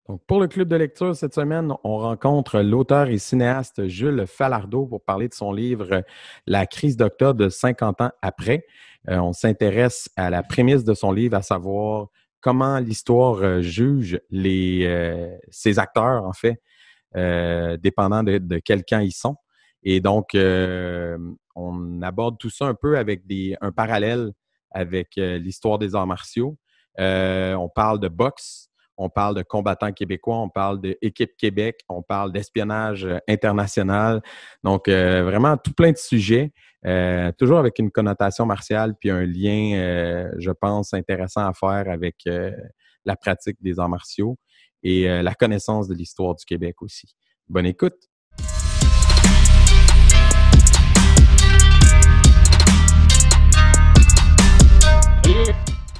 Donc, pour le club de lecture cette semaine, on rencontre l'auteur et cinéaste Jules Falardeau pour parler de son livre La crise d'octobre de 50 ans après. On s'intéresse à la prémisse de son livre, à savoir comment l'histoire juge ses acteurs, en fait, dépendant de quel camp ils sont. Et donc, on aborde tout ça un peu avec un parallèle avec l'histoire des arts martiaux. On parle de boxe. On parle de combattants québécois, on parle d'équipe Québec, on parle d'espionnage international. Donc, vraiment, tout plein de sujets, toujours avec une connotation martiale puis un lien, je pense, intéressant à faire avec la pratique des arts martiaux et la connaissance de l'histoire du Québec aussi. Bonne écoute!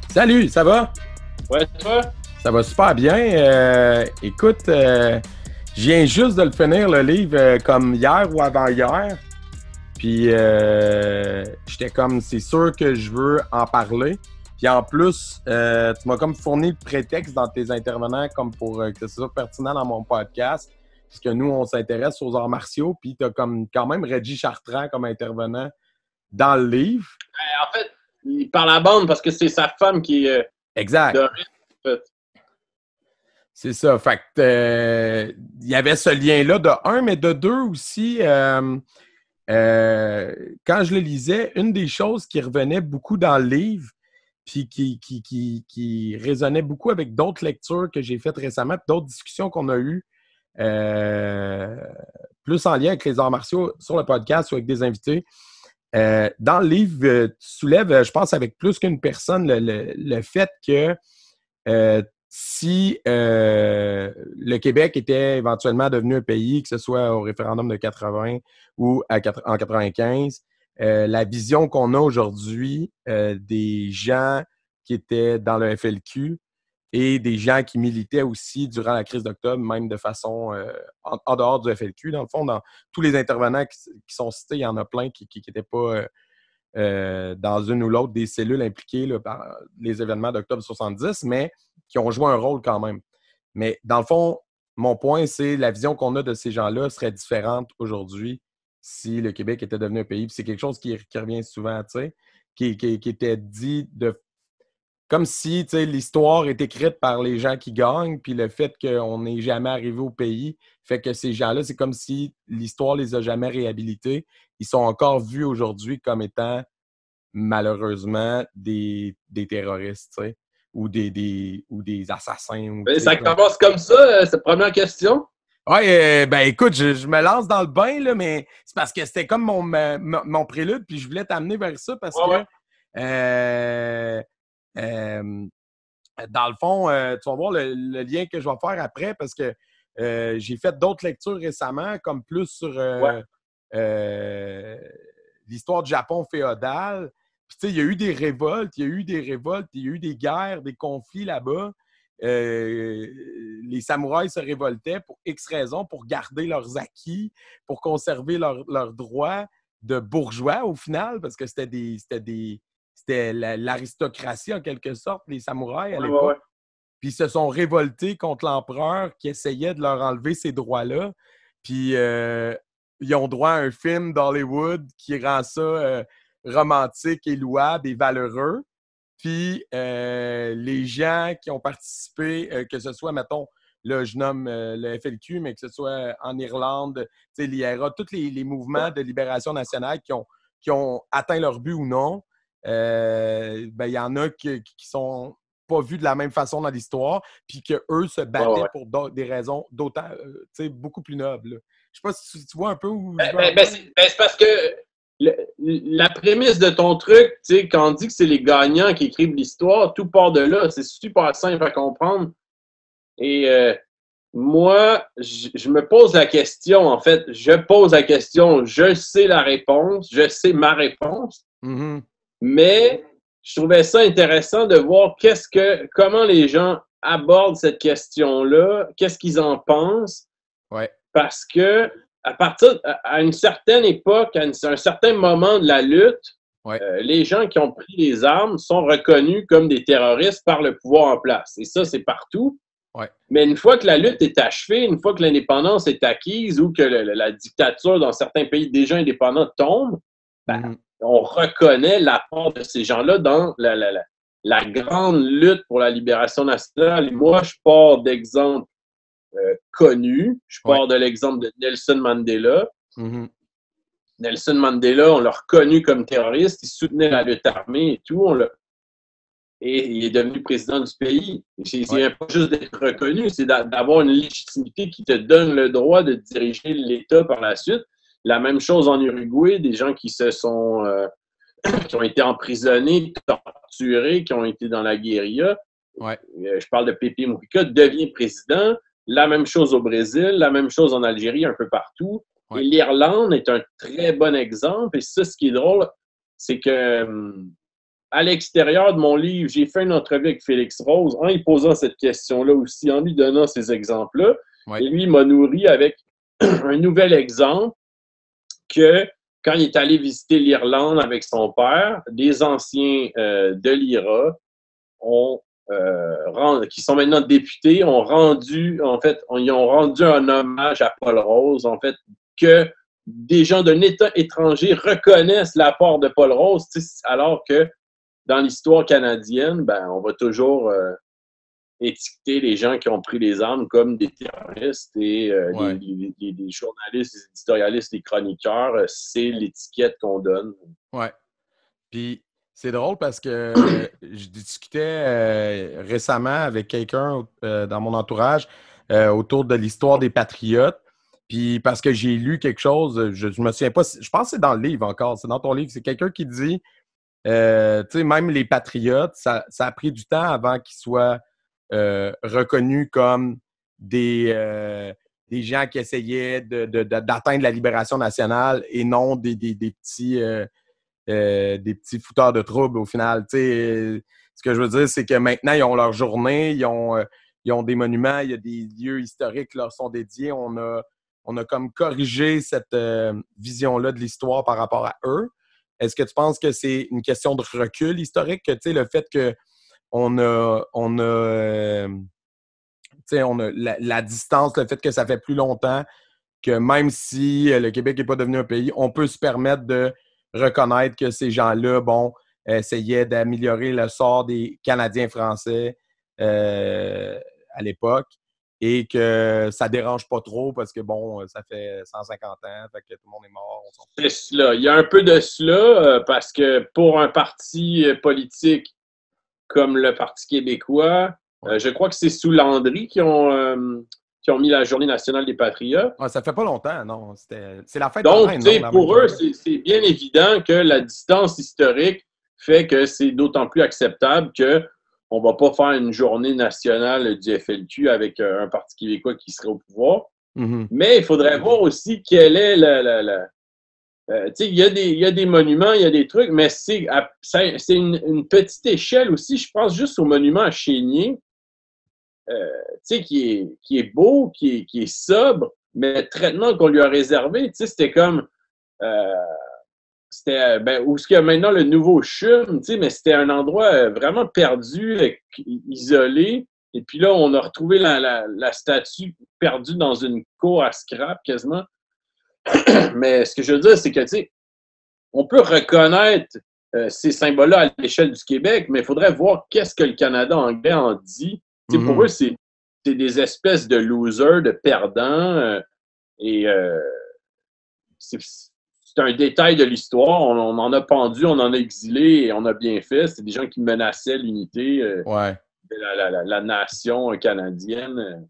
Salut, ça va? Ouais, toi? Ça va super bien. Écoute, je viens juste de le finir, le livre, comme hier ou avant-hier. Puis, j'étais comme, c'est sûr que je veux en parler. Puis en plus, tu m'as comme fourni le prétexte dans tes intervenants comme pour que ce soit pertinent dans mon podcast. Puisque nous, on s'intéresse aux arts martiaux. Puis tu as comme quand même Reggie Chartrand comme intervenant dans le livre. En fait, il parle à bande parce que c'est sa femme qui est exact. de risque, en fait. C'est ça. Fait que il y avait ce lien-là de un, mais de deux aussi. Quand je le lisais, une des choses qui revenait beaucoup dans le livre, puis qui résonnait beaucoup avec d'autres lectures que j'ai faites récemment, puis d'autres discussions qu'on a eues, plus en lien avec les arts martiaux sur le podcast ou avec des invités. Dans le livre, tu soulèves, je pense, avec plus qu'une personne, le fait que si le Québec était éventuellement devenu un pays, que ce soit au référendum de 80 ou en 95, la vision qu'on a aujourd'hui des gens qui étaient dans le FLQ et des gens qui militaient aussi durant la crise d'octobre, même de façon en dehors du FLQ. Dans le fond, dans tous les intervenants qui sont cités, il y en a plein qui n'étaient pas dans une ou l'autre des cellules impliquées là, par les événements d'octobre 70, mais qui ont joué un rôle quand même. Mais dans le fond, mon point, c'est la vision qu'on a de ces gens-là serait différente aujourd'hui si le Québec était devenu un pays. Puis c'est quelque chose qui revient souvent, tu sais, qui était dit comme si l'histoire est écrite par les gens qui gagnent, puis le fait qu'on n'est jamais arrivé au pays fait que ces gens-là, c'est comme si l'histoire les a jamais réhabilités. Ils sont encore vus aujourd'hui comme étant, malheureusement, des terroristes, tu sais, ou des assassins. Ça commence comme ça, cette première question? Oui, ben écoute, je me lance dans le bain, là, mais c'est parce que c'était comme mon prélude, puis je voulais t'amener vers ça parce que dans le fond, tu vas voir le lien que je vais faire après parce que j'ai fait d'autres lectures récemment, comme plus sur l'histoire du Japon féodal. Puis tu sais, il y a eu des révoltes, il y a eu des guerres, des conflits là-bas. Les samouraïs se révoltaient pour X raisons, pour garder leurs acquis, pour conserver leurs droits de bourgeois au final, parce que c'était l'aristocratie en quelque sorte, les samouraïs à l'époque. Ouais. Puis ils se sont révoltés contre l'empereur qui essayait de leur enlever ces droits-là. Puis ils ont droit à un film d'Hollywood qui rend ça romantique et louable et valeureux. Puis les gens qui ont participé, que ce soit, mettons, là, je nomme le FLQ, mais que ce soit en Irlande, l'IRA, tous les mouvements de libération nationale qui ont atteint leur but ou non, ben, il y en a qui sont pas vus de la même façon dans l'histoire, puis qu'eux se battaient pour des raisons d'autant, beaucoup plus nobles. Là. Je sais pas si tu vois un peu où... c'est parce que la prémisse de ton truc, quand on dit que c'est les gagnants qui écrivent l'histoire, tout part de là. C'est super simple à comprendre. Et moi, je me pose la question, en fait. Je pose la question, je sais la réponse, je sais ma réponse, mais je trouvais ça intéressant de voir comment les gens abordent cette question-là, qu'est-ce qu'ils en pensent. Ouais. Parce que à une certaine époque, à un certain moment de la lutte, les gens qui ont pris les armes sont reconnus comme des terroristes par le pouvoir en place. Et ça, c'est partout. Ouais. Mais une fois que la lutte est achevée, une fois que l'indépendance est acquise ou que la dictature dans certains pays déjà indépendants tombe, ben, on reconnaît l'apport de ces gens-là dans la grande lutte pour la libération nationale. Et moi, je pars d'exemples connus. Je Ouais. pars de l'exemple de Nelson Mandela. Mm-hmm. Nelson Mandela, on l'a reconnu comme terroriste. Il soutenait la lutte armée et tout. Et il est devenu président du pays. C'est pas juste d'être reconnu, c'est d'avoir une légitimité qui te donne le droit de diriger l'État par la suite. La même chose en Uruguay, des gens qui qui ont été emprisonnés, torturés, qui ont été dans la guérilla. Ouais. Je parle de Pepe Mujica, devient président. La même chose au Brésil, la même chose en Algérie, un peu partout. Ouais. Et l'Irlande est un très bon exemple. Et ça, ce qui est drôle, c'est que à l'extérieur de mon livre, j'ai fait une entrevue avec Félix Rose en lui posant cette question-là aussi, en lui donnant ces exemples-là. Ouais. Et lui, il m'a nourri avec un nouvel exemple que quand il est allé visiter l'Irlande avec son père, des anciens de l'IRA qui sont maintenant députés, ils ont rendu un hommage à Paul Rose, en fait, que des gens d'un État étranger reconnaissent l'apport de Paul Rose, alors que dans l'histoire canadienne, ben, on va toujours étiqueter les gens qui ont pris les armes comme des terroristes et les journalistes, les éditorialistes, les chroniqueurs, c'est l'étiquette qu'on donne. Ouais. Puis c'est drôle parce que je discutais récemment avec quelqu'un dans mon entourage autour de l'histoire des Patriotes. Puis parce que j'ai lu quelque chose, je me souviens pas, je pense que c'est dans le livre encore, c'est dans ton livre, c'est quelqu'un qui dit tu sais, même les patriotes, ça a pris du temps avant qu'ils soient reconnus comme des gens qui essayaient d'atteindre la libération nationale et non des petits fouteurs de troubles au final. Tu sais, ce que je veux dire, c'est que maintenant, ils ont leur journée, ils ont des monuments, il y a des lieux historiques qui leur sont dédiés. On a comme corrigé cette vision-là de l'histoire par rapport à eux. Est-ce que tu penses que c'est une question de recul historique, que, tu sais, le fait qu'on a la distance, le fait que ça fait plus longtemps, que même si le Québec n'est pas devenu un pays, on peut se permettre de reconnaître que ces gens-là, essayaient d'améliorer le sort des Canadiens français à l'époque et que ça dérange pas trop parce que, ça fait 150 ans, fait que tout le monde est mort. C'est cela. Il y a un peu de cela parce que pour un parti politique comme le Parti québécois, je crois que c'est sous Landry qui ont mis la Journée nationale des Patriotes. Ouais, ça fait pas longtemps, non. C'est la fête de Donc, la reine, tu sais, non, pour eux, c'est bien évident que la distance historique fait que c'est d'autant plus acceptable qu'on ne va pas faire une journée nationale du FLQ avec un Parti québécois qui serait au pouvoir. Mm-hmm. Mais il faudrait voir aussi quelle est tu sais, il y a des monuments, il y a des trucs, mais c'est une petite échelle aussi. Je pense juste au monument à Chénier, tu sais, qui est beau, qui est sobre, mais le traitement qu'on lui a réservé, tu sais, c'était comme où est-ce qu'il y a maintenant le nouveau CHUM, tu sais, mais c'était un endroit vraiment perdu, isolé. Et puis là, on a retrouvé la statue perdue dans une cour à scrap quasiment. Mais ce que je veux dire, c'est que, tu sais, on peut reconnaître ces symboles-là à l'échelle du Québec, mais il faudrait voir qu'est-ce que le Canada anglais en dit. Tu sais, pour eux, c'est des espèces de losers, de perdants. C'est un détail de l'histoire. On en a pendu, on en a exilé et on a bien fait. C'est des gens qui menaçaient l'unité de la nation canadienne.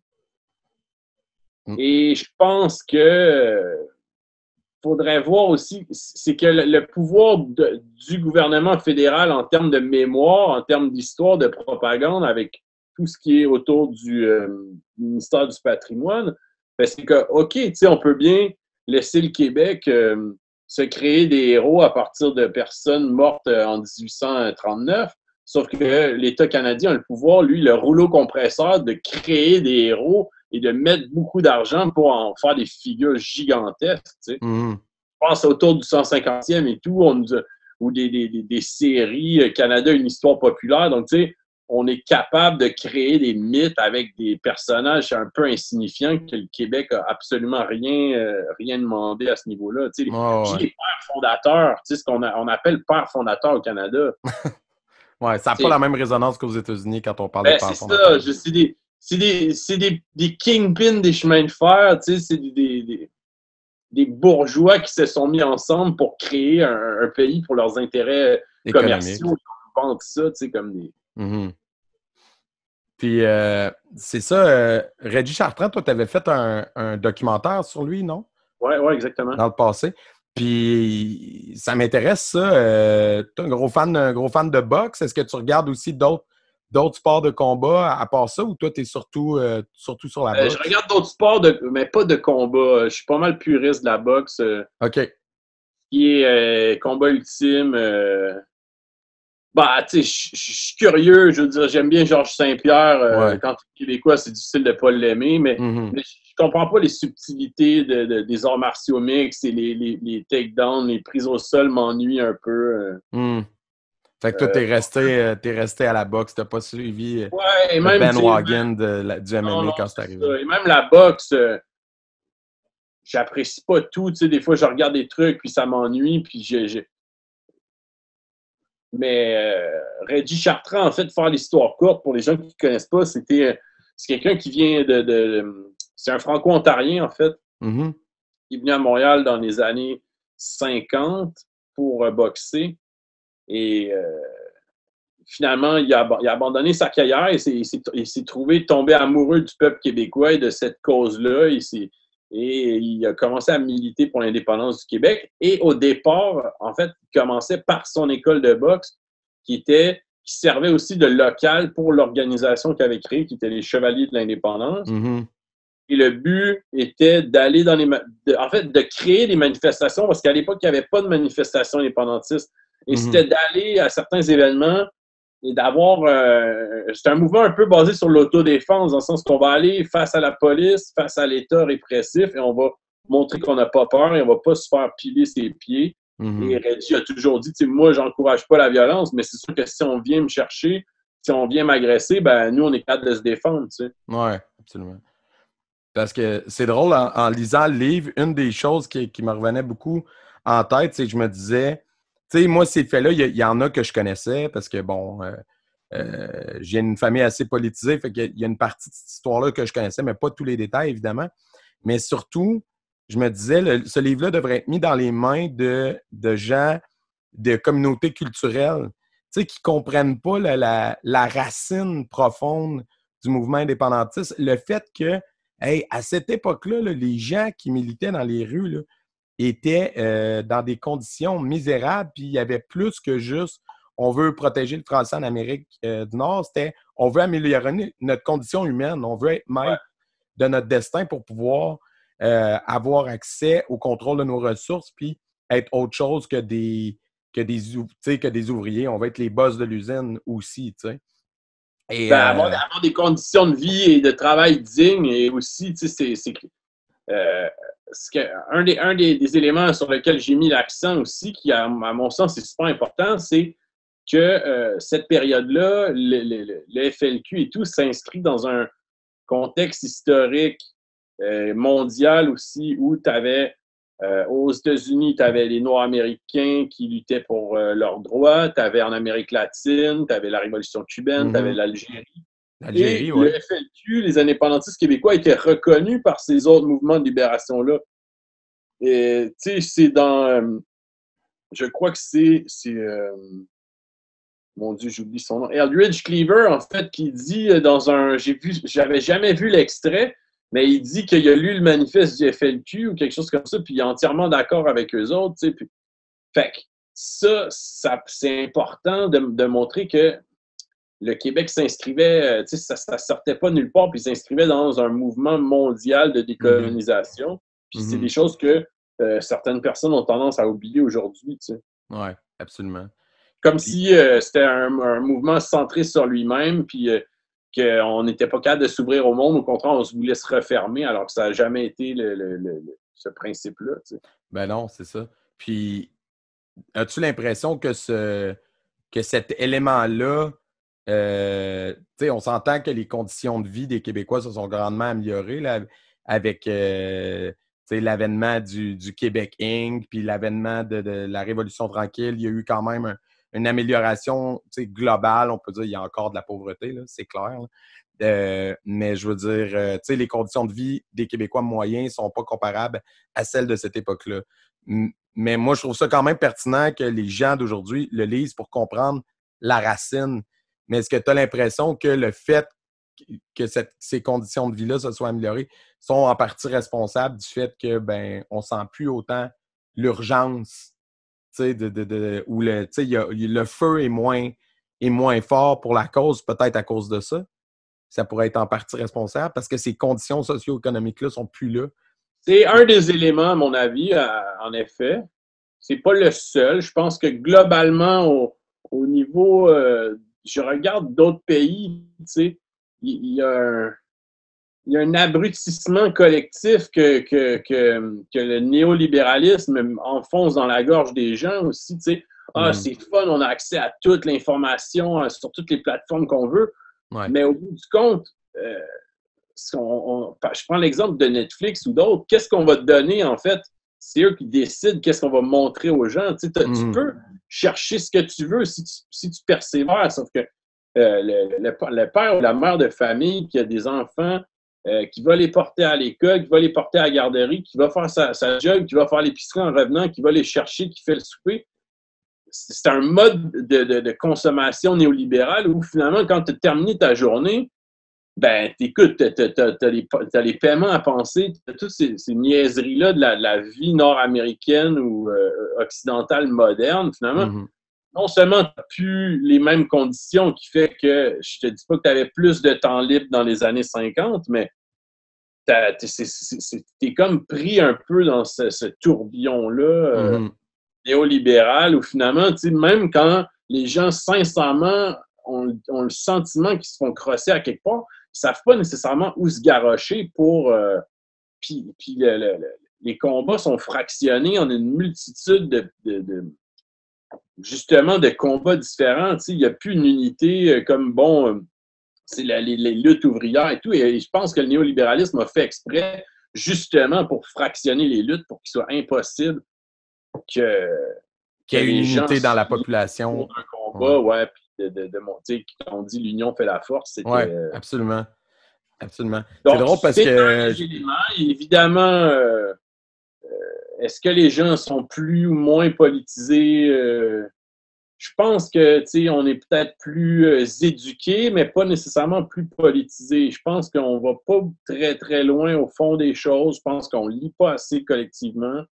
Et je pense que faudrait voir aussi, c'est que le pouvoir du gouvernement fédéral en termes de mémoire, en termes d'histoire, de propagande, avec tout ce qui est autour du ministère du patrimoine, ben c'est que, OK, tu sais, on peut bien laisser le Québec se créer des héros à partir de personnes mortes en 1839, sauf que l'État canadien a le pouvoir, lui, le rouleau compresseur, de créer des héros et de mettre beaucoup d'argent pour en faire des figures gigantesques. Tu sais. Je pense autour du 150e et tout, ou des séries Canada, une histoire populaire. Donc, tu sais, on est capable de créer des mythes avec des personnages un peu insignifiants que le Québec a absolument rien demandé à ce niveau-là. Tu sais, Ouais, j'ai ouais. les pères fondateurs, tu sais, ce on appelle pères fondateurs au Canada. Ouais, ça n'a pas Tu la sais, même résonance qu'aux États-Unis quand on parle de ben, père c'est fondateur. ça. C'est des kingpins des chemins de fer, tu sais, c'est des bourgeois qui se sont mis ensemble pour créer un pays pour leurs intérêts Économique. commerciaux. Ils vendent ça, tu sais, comme des... Mhm. Puis, c'est ça, Régis Chartrand, toi, tu avais fait un documentaire sur lui, non? Ouais, ouais, exactement. Dans le passé. Puis, ça m'intéresse, ça. Tu es un gros fan de boxe. Est-ce que tu regardes aussi d'autres sports de combat à part ça ou toi, tu es surtout sur la Je boxe? regarde d'autres sports, mais pas de combat. Je suis pas mal puriste de la boxe. OK. Qui est combat ultime. Bah, tu sais, je suis curieux. Je veux dire, j'aime bien Georges Saint-Pierre. Ouais. Quand tu es québécois, c'est difficile de ne pas l'aimer, Mhm. mais je comprends pas les subtilités des arts martiaux mixtes et les takedowns, les prises au sol m'ennuient un peu. Mhm. Fait que toi, t'es resté à la boxe. T'as pas suivi Ouais, et le même, tu sais, bandwagon du non, MMA non, quand c'est c'est arrivé. ça. Et même la boxe, j'apprécie pas tout. Tu sais, des fois, je regarde des trucs, puis ça m'ennuie, puis Mais Reggie Chartrand, en fait, faire l'histoire courte, pour les gens qui ne connaissent pas, c'est quelqu'un qui vient c'est un Franco-ontarien, en fait. Mhm. Il est venu à Montréal dans les années 50 pour boxer. Et finalement, il a abandonné sa carrière et il s'est trouvé tombé amoureux du peuple québécois et de cette cause-là. Et il a commencé à militer pour l'indépendance du Québec. Et au départ, en fait, il commençait par son école de boxe qui servait aussi de local pour l'organisation qu'il avait créée, qui était les Chevaliers de l'Indépendance. Mhm. Et le but était d'aller en fait, de créer des manifestations, parce qu'à l'époque, il n'y avait pas de manifestations indépendantistes. Et Mhm. c'était d'aller à certains événements et d'avoir. C'est un mouvement un peu basé sur l'autodéfense, dans le sens qu'on va aller face à la police, face à l'État répressif, et on va montrer qu'on n'a pas peur et on ne va pas se faire piler ses pieds. Et Mhm. Reggie a toujours dit, moi, j'encourage pas la violence, mais c'est sûr que si on vient me chercher, si on vient m'agresser, ben nous, on est capable de se défendre, tu sais. Ouais, absolument. Parce que c'est drôle, en lisant le livre, une des choses qui me revenait beaucoup en tête, c'est que je me disais, tu sais, moi, ces faits-là, il y en a que je connaissais parce que, bon, j'ai une famille assez politisée, fait qu'il y a une partie de cette histoire-là que je connaissais, mais pas tous les détails, évidemment. Mais surtout, je me disais, ce livre-là devrait être mis dans les mains de gens de communautés culturelles, tu sais, qui ne comprennent pas la racine profonde du mouvement indépendantiste. Le fait que, hey, à cette époque-là, là, les gens qui militaient dans les rues là, étaient dans des conditions misérables, puis il y avait plus que juste on veut protéger le français en Amérique du Nord, c'était on veut améliorer notre condition humaine, on veut être Ouais. maître de notre destin pour pouvoir avoir accès au contrôle de nos ressources, puis être autre chose que des ouvriers. On va être les boss de l'usine aussi, tu sais. Et Ben, avoir des conditions de vie et de travail dignes et aussi, tu sais, euh, un des éléments sur lesquels j'ai mis l'accent aussi, qui, à mon sens, est super important, c'est que cette période-là, le FLQ et tout, s'inscrit dans un contexte historique mondial aussi où tu avais aux États-Unis, tu avais les Noirs américains qui luttaient pour leurs droits, tu avais en Amérique latine, tu avais la Révolution cubaine, tu avais mhm. l'Algérie. Et L'Algérie, le ouais. FLQ, les indépendantistes québécois, étaient reconnus par ces autres mouvements de libération-là. Et tu sais, c'est dans. Je crois que mon Dieu, j'oublie son nom. Eldridge Cleaver, en fait, qui dit dans un. J'avais jamais vu l'extrait, mais il dit qu'il a lu le manifeste du FLQ ou quelque chose comme ça, puis il est entièrement d'accord avec eux autres, tu sais. Fait que ça c'est important de montrer que le Québec s'inscrivait, tu sais, ça sortait pas nulle part, puis il s'inscrivait dans un mouvement mondial de Mhm. décolonisation. Puis c'est des Mhm. choses que certaines personnes ont tendance à oublier aujourd'hui, tu sais. Ouais, absolument. Comme Puis, si c'était un mouvement centré sur lui-même, puis qu'on n'était pas capable de s'ouvrir au monde. Au contraire, on se voulait se refermer, alors que ça n'a jamais été ce principe-là, tu sais. ben non, c'est ça. Puis, as-tu l'impression que cet élément-là on s'entend que les conditions de vie des Québécois se sont grandement améliorées là, avec l'avènement du Québec Inc., puis l'avènement de la Révolution tranquille. Il y a eu quand même une amélioration globale. On peut dire qu'il y a encore de la pauvreté, là, c'est clair. Mais je veux dire, les conditions de vie des Québécois moyens ne sont pas comparables à celles de cette époque-là. Mais moi, je trouve ça quand même pertinent que les gens d'aujourd'hui le lisent pour comprendre la racine. Mais est-ce que tu as l'impression que le fait que ces conditions de vie-là se soient améliorées sont en partie responsables du fait que on sent plus autant l'urgence, où le feu est moins fort pour la cause, peut-être à cause de ça? Ça pourrait être en partie responsable parce que ces conditions socio-économiques-là sont plus là. C'est un des éléments, à mon avis, en effet. C'est pas le seul. Je pense que globalement, au niveau, je regarde d'autres pays, il y a un abrutissement collectif que le néolibéralisme enfonce dans la gorge des gens aussi. C'est fun, on a accès à toute l'information sur toutes les plateformes qu'on veut. Ouais. Mais au bout du compte, je prends l'exemple de Netflix ou d'autres, qu'est-ce qu'on va te donner, en fait? C'est eux qui décident qu'est-ce qu'on va montrer aux gens. Tu peux chercher ce que tu veux si tu persévères, sauf que le père ou la mère de famille qui a des enfants, qui va les porter à l'école, qui va les porter à la garderie, qui va faire sa job, qui va faire l'épicerie en revenant, qui va les chercher, qui fait le souper. C'est un mode de consommation néolibérale où finalement, quand tu as terminé ta journée, écoute, t'as les paiements à penser, t'as toutes ces niaiseries-là de la vie nord-américaine ou occidentale moderne, finalement. Non seulement t'as plus les mêmes conditions qui fait que, je te dis pas que t'avais plus de temps libre dans les années 50, mais t'es comme pris un peu dans ce tourbillon-là néolibéral où finalement, même quand les gens sincèrement ont le sentiment qu'ils se font crosser à quelque part, ils savent pas nécessairement où se garrocher pour... puis les combats sont fractionnés en une multitude justement de combats différents. Il n'y a plus une unité comme, c'est les luttes ouvrières et tout. Et je pense que le néolibéralisme a fait exprès justement pour fractionner les luttes, pour qu'il soit impossible qu'il y ait une unité dans la population. Un combat, puis de monter, quand on dit l'union fait la force, c'était... Oui, absolument. Absolument. Donc, c'est drôle parce que... Évidemment, est-ce que les gens sont plus ou moins politisés? Je pense que, on est peut-être plus éduqués, mais pas nécessairement plus politisés. Je pense qu'on va pas très, très loin au fond des choses. Je pense qu'on lit pas assez collectivement.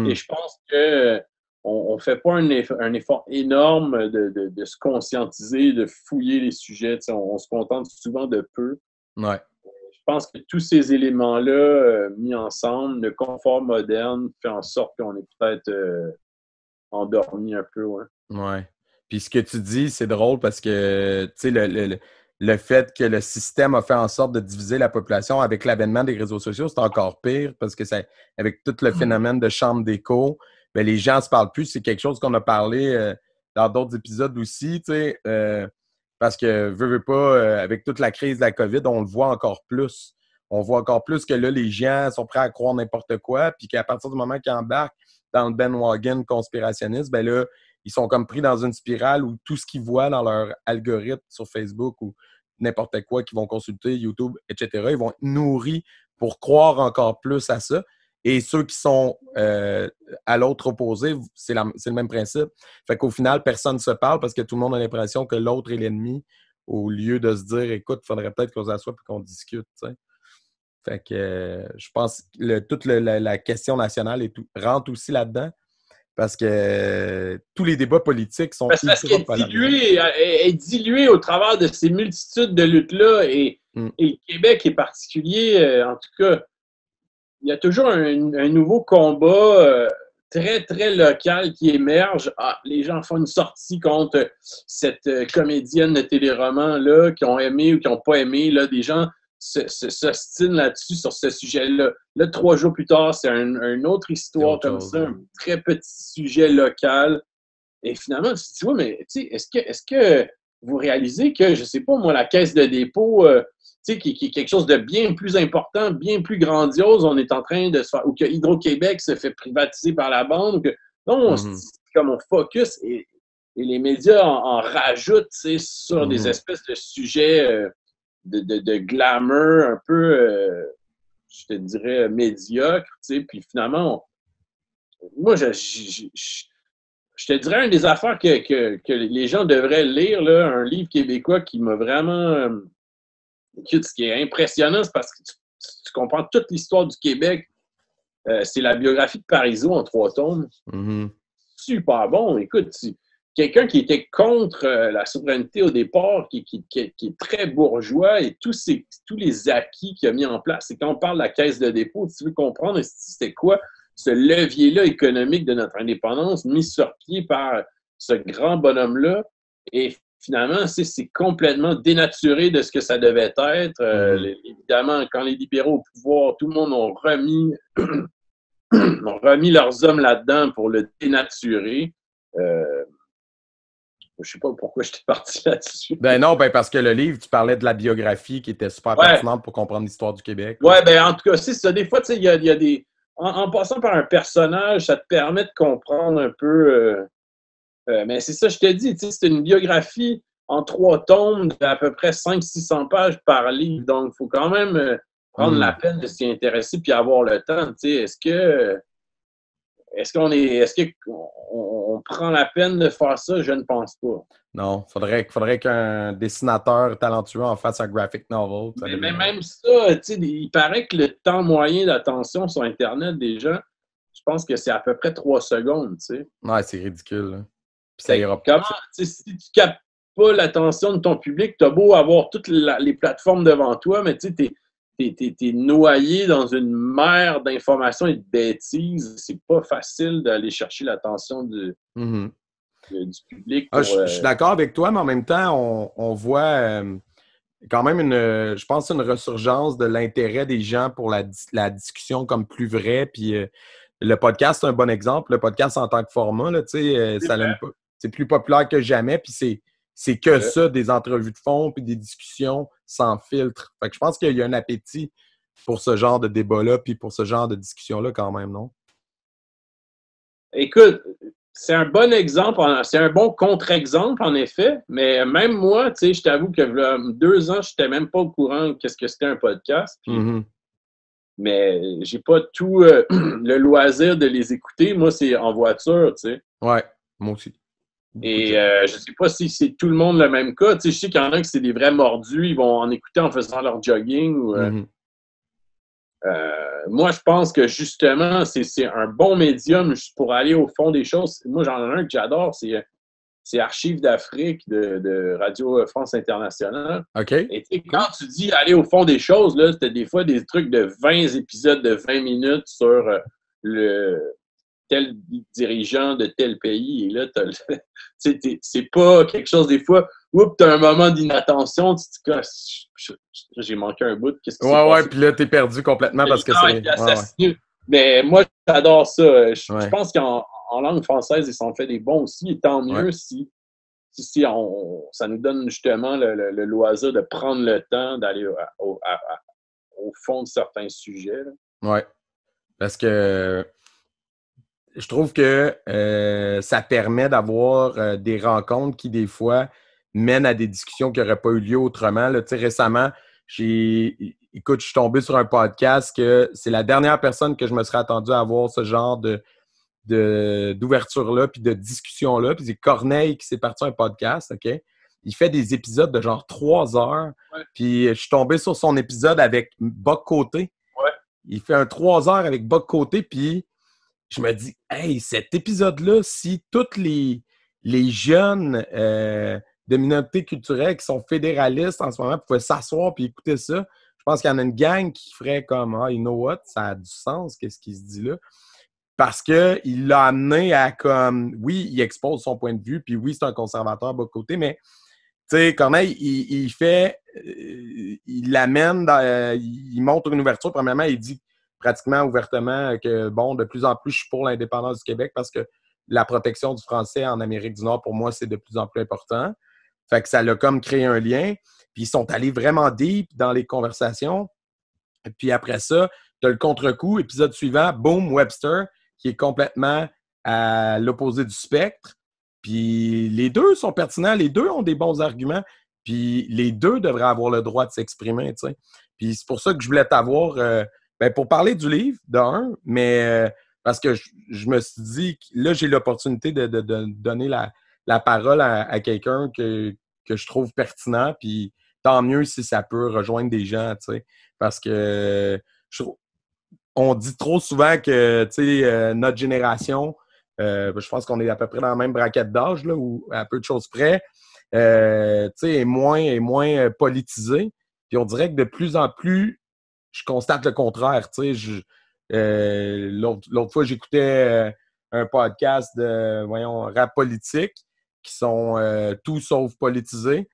Et je pense que on fait pas un effort énorme de se conscientiser, de fouiller les sujets. On se contente souvent de peu. Ouais. Je pense que tous ces éléments-là, mis ensemble, le confort moderne, fait en sorte qu'on est peut-être endormi un peu. Ouais. Puis ce que tu dis, c'est drôle parce que le fait que le système a fait en sorte de diviser la population avec l'avènement des réseaux sociaux, c'est encore pire parce que avec tout le phénomène de chambre d'écho, les gens ne se parlent plus. C'est quelque chose qu'on a parlé dans d'autres épisodes aussi, parce que, veux pas, avec toute la crise de la COVID, on le voit encore plus. On voit encore plus que là, les gens sont prêts à croire n'importe quoi, puis qu'à partir du moment qu'ils embarquent dans le bandwagon conspirationniste, là, ils sont comme pris dans une spirale où tout ce qu'ils voient dans leur algorithme sur Facebook ou n'importe quoi qu'ils vont consulter, YouTube, etc., ils vont être nourris pour croire encore plus à ça. Et ceux qui sont à l'autre opposé, c'est le même principe. Fait qu'au final, personne ne se parle parce que tout le monde a l'impression que l'autre est l'ennemi au lieu de se dire, écoute, il faudrait peut-être qu'on s'assoie et qu'on discute. T'sais. Fait que je pense que toute la question nationale rentre aussi là-dedans. Parce que tous les débats politiques sont... Parce qu'elle est diluée au travers de ces multitudes de luttes-là. Et le Québec est particulier. En tout cas, il y a toujours un nouveau combat très, très local qui émerge. Les gens font une sortie contre cette comédienne de téléroman-là, qui ont aimé ou qui n'ont pas aimé. Là, des gens s'ostinent là-dessus, sur ce sujet-là. Là, 3 jours plus tard, c'est une autre histoire comme ça, un très petit sujet local. Et finalement, tu vois, mais tu sais, est-ce que vous réalisez que, je sais pas, moi, la caisse de dépôt, tu sais, qui est quelque chose de bien plus important, bien plus grandiose, on est en train de se faire, ou que Hydro-Québec se fait privatiser par la banque. Non, comme on focus et les médias en rajoutent, tu sais, sur des espèces de sujets de glamour un peu, je te dirais, médiocre, tu sais, puis finalement, moi, je te dirais une des affaires que les gens devraient lire, là, un livre québécois qui m'a vraiment... écoute, ce qui est impressionnant, c'est parce que tu comprends toute l'histoire du Québec. C'est la biographie de Parizeau en 3 tomes. Super bon. Écoute, quelqu'un qui était contre la souveraineté au départ, qui est très bourgeois et tous les acquis qu'il a mis en place. Et quand on parle de la caisse de dépôt, tu veux comprendre c'était quoi ce levier-là économique de notre indépendance mis sur pied par ce grand bonhomme-là. Et finalement, c'est complètement dénaturé de ce que ça devait être. Évidemment, quand les libéraux au pouvoir, tout le monde a remis leurs hommes là-dedans pour le dénaturer. Je sais pas pourquoi j'étais parti là-dessus. Ben non, parce que le livre, tu parlais de la biographie qui était super pertinente pour comprendre l'histoire du Québec. Ouais, en tout cas, c'est ça. Des fois, tu sais, il y a des... En passant par un personnage, ça te permet de comprendre un peu... mais c'est ça, je te dis, tu sais, c'est une biographie en 3 tomes d'à peu près 500-600 pages par livre. Donc, il faut quand même prendre la peine de s'y intéresser puis avoir le temps. Tu sais, est-ce qu'on prend la peine de faire ça? Je ne pense pas. Non, faudrait qu'un dessinateur talentueux en fasse un graphic novel. Mais même ça, tu sais, il paraît que le temps moyen d'attention sur Internet des gens, je pense que c'est à peu près 3 secondes, tu sais. Ouais, c'est ridicule. Là. Puis ça ira pas. Comment, si tu captes pas l'attention de ton public, t'as beau avoir toutes les plateformes devant toi, mais tu sais, t'es noyé dans une mer d'informations et de bêtises. C'est pas facile d'aller chercher l'attention du public. Je suis d'accord avec toi, mais en même temps, on voit quand même je pense, une ressurgence de l'intérêt des gens pour la discussion comme plus vraie. Puis le podcast, c'est un bon exemple. Le podcast en tant que format, là, c'est plus populaire que jamais. Puis c'est que ça, des entrevues de fond puis des discussions sans filtre. Fait que je pense qu'il y a un appétit pour ce genre de débat-là puis pour ce genre de discussion-là quand même, non? Écoute, c'est un bon exemple, c'est un bon contre-exemple, en effet, mais même moi, tu sais, je t'avoue que 2 ans, je n'étais même pas au courant qu'est-ce que c'était un podcast. Puis, mais j'ai pas tout le loisir de les écouter. Moi, c'est en voiture, tu sais. Ouais, moi aussi. Et je sais pas si c'est tout le monde le même cas. Tu sais, je sais qu'il y en a qui c'est des vrais mordus, ils vont en écouter en faisant leur jogging. Moi, je pense que justement, c'est un bon médium pour aller au fond des choses. Moi, j'en ai un que j'adore, c'est Archives d'Afrique de Radio France Internationale. OK. Et quand tu dis aller au fond des choses, là, c'était des fois des trucs de 20 épisodes de 20 minutes sur tel dirigeant de tel pays. Et là, c'est pas quelque chose des fois. Oups, t'as un moment d'inattention, tu te dis, j'ai manqué un bout. Qu'est-ce que ouais, puis là, t'es perdu complètement parce que c'est. Mais moi, j'adore ça. Je pense qu'en langue française, ils s'en fait des bons aussi. Et tant mieux si ça nous donne justement le loisir de prendre le temps d'aller au fond de certains sujets. Oui. Parce que je trouve que ça permet d'avoir des rencontres qui, des fois, mènent à des discussions qui n'auraient pas eu lieu autrement. Là, récemment, je suis tombé sur un podcast que c'est la dernière personne que je me serais attendu à avoir ce genre d'ouverture-là puis de discussion-là. Puis c'est Corneille qui s'est parti un podcast, OK? Il fait des épisodes de genre 3 heures. Ouais. Puis je suis tombé sur son épisode avec Boc Côté. Ouais. Il fait un 3 heures avec Boc Côté, puis je me dis, hey, cet épisode-là, si tous les jeunes de minorités culturelles qui sont fédéralistes en ce moment pouvaient s'asseoir puis écouter ça, je pense qu'il y en a une gang qui ferait comme, you know what, ça a du sens, qu'est-ce qu'il se dit là? Parce qu'il l'a amené à comme, oui, il expose son point de vue, puis oui, c'est un conservateur Boc Côté, mais tu sais, Corneille, il l'amène, il montre une ouverture. Premièrement, il dit pratiquement ouvertement que, bon, de plus en plus, je suis pour l'indépendance du Québec parce que la protection du français en Amérique du Nord, pour moi, c'est de plus en plus important. Fait que ça l'a comme créé un lien. Puis ils sont allés vraiment deep dans les conversations. Et puis après ça, tu as le contre-coup, épisode suivant, boom, Webster, qui est complètement à l'opposé du spectre. Puis les deux sont pertinents, les deux ont des bons arguments, puis les deux devraient avoir le droit de s'exprimer, tu sais. Puis c'est pour ça que je voulais t'avoir, pour parler du livre, d'un, mais parce que je me suis dit que là, j'ai l'opportunité de donner la parole à quelqu'un que je trouve pertinent, puis tant mieux si ça peut rejoindre des gens, tu sais. Parce que on dit trop souvent que, tu sais, notre génération, je pense qu'on est à peu près dans la même braquette d'âge, là, ou à peu de choses près, tu sais, est moins politisée. Puis on dirait que de plus en plus, je constate le contraire, tu sais. L'autre fois, j'écoutais un podcast de, rap politique qui sont tout sauf politisés.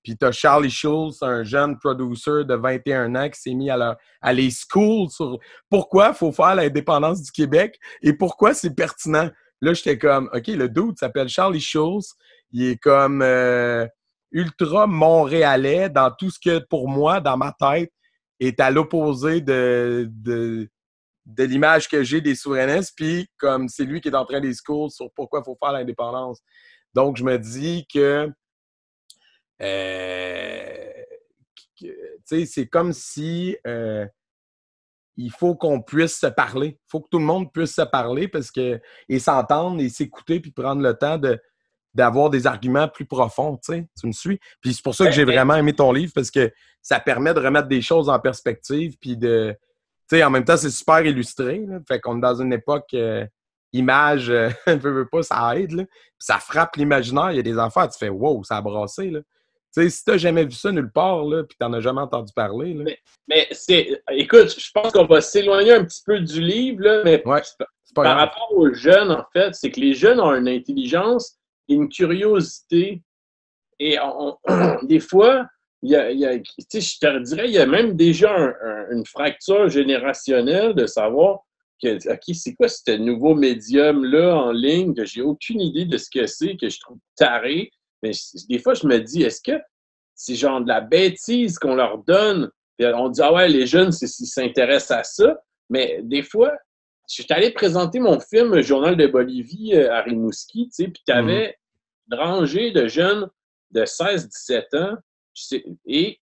Puis t'as Charlie Schulz, un jeune producer de 21 ans qui s'est mis à les schools sur pourquoi il faut faire l'indépendance du Québec et pourquoi c'est pertinent. Là, j'étais comme, OK, le dude s'appelle Charlie Schulz. Il est comme ultra montréalais dans tout ce que, pour moi, dans ma tête, est à l'opposé de l'image que j'ai des souverainistes. Puis, comme c'est lui qui est en train des schools sur pourquoi il faut faire l'indépendance. Donc, je me dis que c'est comme si il faut qu'on puisse se parler. Il faut que tout le monde puisse se parler et s'entendre et s'écouter puis prendre le temps d'avoir des arguments plus profonds. Tu me suis? Puis c'est pour ça que j'ai vraiment aimé ton livre parce que ça permet de remettre des choses en perspective puis en même temps, c'est super illustré. Là, fait qu'on est dans une époque image, veut pas, ça aide. Là, puis ça frappe l'imaginaire. Il y a des affaires, tu fais « wow, ça a brassé. » là. T'sais, si t'as jamais vu ça nulle part, là, puis t'en as jamais entendu parler. Là. Mais écoute, je pense qu'on va s'éloigner un petit peu du livre, là, mais ouais, par rapport aux jeunes, en fait, c'est que les jeunes ont une intelligence et une curiosité. Et des fois, je te dirais, il y a même déjà une fracture générationnelle de savoir que, OK, c'est quoi ce nouveau médium-là en ligne que j'ai aucune idée de ce que c'est, que je trouve taré. Mais des fois, je me dis, est-ce que c'est genre de la bêtise qu'on leur donne? Puis on dit, ah ouais, les jeunes, ils s'intéressent à ça. Mais des fois, je suis allé présenter mon film Journal de Bolivie à Rimouski, tu sais, puis tu avais une rangée de jeunes de 16-17 ans et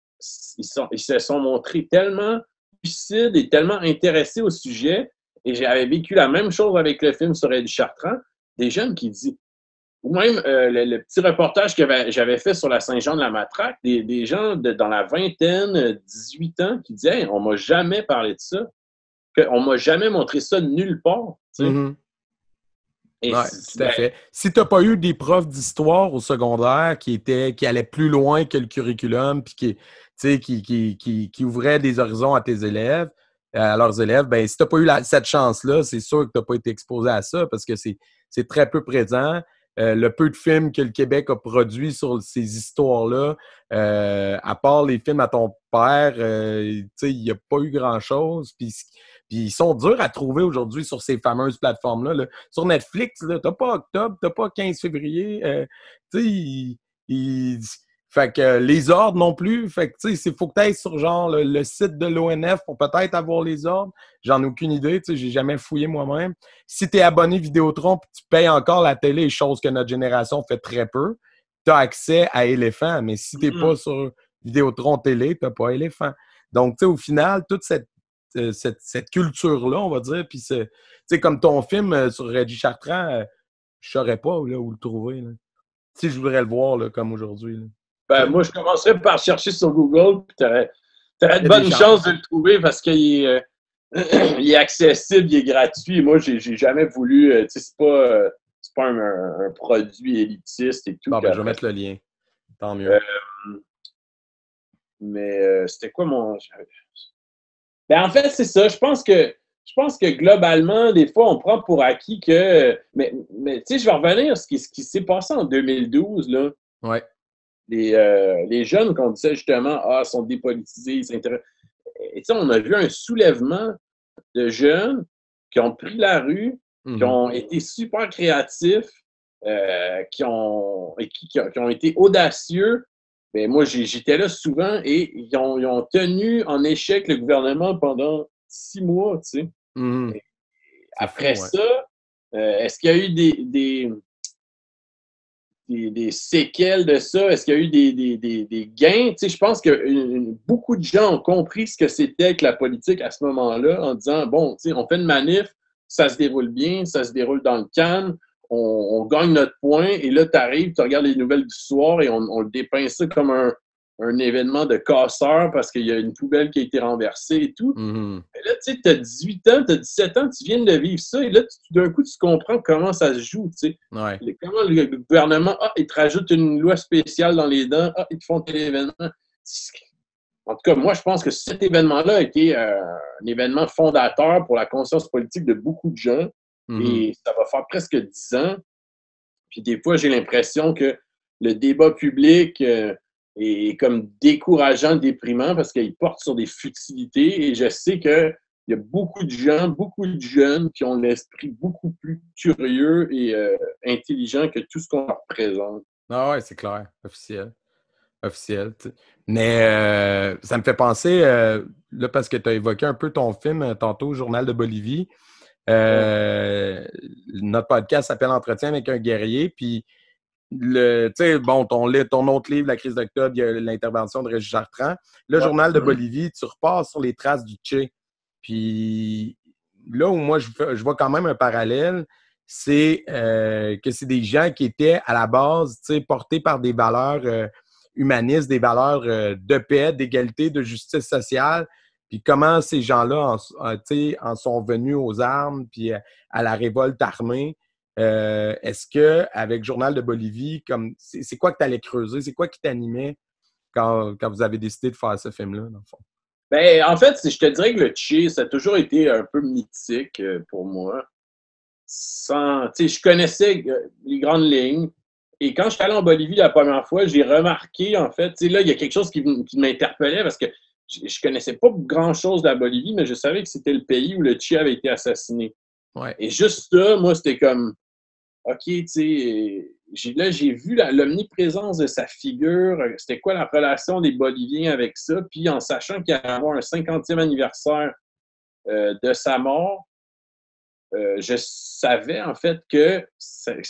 ils se sont montrés tellement lucides et tellement intéressés au sujet. Et j'avais vécu la même chose avec le film sur Eddie Chartrand. Des jeunes qui disent, ou même le petit reportage que j'avais fait sur la Saint-Jean-de-la-Matraque, des gens dans la vingtaine, 18 ans, qui disaient hey, on m'a jamais parlé de ça, on m'a jamais montré ça nulle part. Tu sais. Oui, tout à fait. Si tu n'as pas eu des profs d'histoire au secondaire qui allaient plus loin que le curriculum puis qui ouvraient des horizons à tes élèves, à leurs élèves, ben si tu n'as pas eu cette chance-là, c'est sûr que tu n'as pas été exposé à ça parce que c'est très peu présent. Le peu de films que le Québec a produits sur ces histoires-là, à part les films à ton père, il n'y a pas eu grand-chose. Puis ils sont durs à trouver aujourd'hui sur ces fameuses plateformes-là. Là. Sur Netflix, t'as pas octobre, t'as pas 15 février. Fait que les ordres non plus. Fait que il faut que tu ailles sur genre le site de l'ONF pour peut-être avoir les ordres. J'en ai aucune idée. J'ai jamais fouillé moi-même. Si tu es abonné Vidéotron et tu payes encore la télé, chose que notre génération fait très peu, tu as accès à Éléphant. Mais si tu n'es pas sur Vidéotron télé, tu n'as pas Éléphant. Donc, au final, toute cette culture-là, on va dire, puis comme ton film sur Reggie Chartrand, je saurais pas là, où le trouver. Là. Si je voudrais le voir là, comme aujourd'hui. Là. Ben, moi, je commencerais par chercher sur Google, puis tu aurais de bonnes chances de le trouver parce qu'il est, il est accessible, il est gratuit. Moi, j'ai jamais voulu, c'est pas un produit élitiste et tout. Bon, ben, je vais mettre le lien. Tant mieux. Mais c'était quoi mon... Ben, en fait, c'est ça. Je pense que globalement, des fois, on prend pour acquis que... Mais tu sais, je vais revenir à ce qui s'est passé en 2012, là. Ouais. Les jeunes qu'on disait justement, sont dépolitisés, ils s'intéressent. Et on a vu un soulèvement de jeunes qui ont pris la rue, qui ont été super créatifs, qui ont été audacieux. Mais moi, j'étais là souvent et ils ont tenu en échec le gouvernement pendant 6 mois, tu sais. Mhm. Et C'est après fou, ouais. ça, est-ce qu'il y a eu des séquelles de ça? Est-ce qu'il y a eu des gains? Tu sais, je pense que beaucoup de gens ont compris ce que c'était que la politique à ce moment-là en disant, bon, tu sais, on fait une manif, ça se déroule bien, ça se déroule dans le calme, on gagne notre point, et là, tu arrives, tu regardes les nouvelles du soir et on le dépeint ça comme un événement de casseur parce qu'il y a une poubelle qui a été renversée et tout. Mhm. Mais là, tu sais, tu as 18 ans, tu as 17 ans, tu viens de vivre ça, et là, d'un coup, tu comprends comment ça se joue, tu sais. Ouais. Comment le gouvernement, il te rajoute une loi spéciale dans les dents, ils te font tel événement. En tout cas, moi, je pense que cet événement-là a été un événement fondateur pour la conscience politique de beaucoup de gens, Mhm. et ça va faire presque 10 ans. Puis des fois, j'ai l'impression que le débat public est comme décourageant, déprimant, parce qu'il porte sur des futilités. Et je sais qu'il y a beaucoup de gens, beaucoup de jeunes qui ont l'esprit beaucoup plus curieux et intelligent que tout ce qu'on leur présente. Ah ouais, c'est clair. Officiel. Officiel. Tu sais. Mais ça me fait penser, là, parce que tu as évoqué un peu ton film tantôt, Journal de Bolivie. Ouais. Notre podcast s'appelle Entretien avec un guerrier. Puis, tu sais, bon, ton autre livre, La crise d'octobre, il y a l'intervention de Régis Chartrand. Le Ouais. Journal de Bolivie, tu repars sur les traces du Tché. Puis là où moi, je vois quand même un parallèle, c'est que c'est des gens qui étaient à la base, tu sais, portés par des valeurs humanistes, des valeurs de paix, d'égalité, de justice sociale. Puis comment ces gens-là en sont venus aux armes, puis à la révolte armée. Est-ce que avec Journal de Bolivie, comme c'est quoi que tu allais creuser? C'est quoi qui t'animait quand vous avez décidé de faire ce film-là, dans le fond? Ben, en fait, je te dirais que le Tché, ça a toujours été un peu mythique pour moi. Je connaissais les grandes lignes. Et quand je suis allé en Bolivie la première fois, j'ai remarqué, en fait, là, il y a quelque chose qui m'interpellait parce que je connaissais pas grand-chose de la Bolivie, mais je savais que c'était le pays où le Che avait été assassiné. Ouais. Et juste ça, moi, c'était comme, OK, tu sais, j'ai vu l'omniprésence de sa figure, c'était quoi la relation des Boliviens avec ça, puis en sachant qu'il allait avoir un 50e anniversaire de sa mort, je savais en fait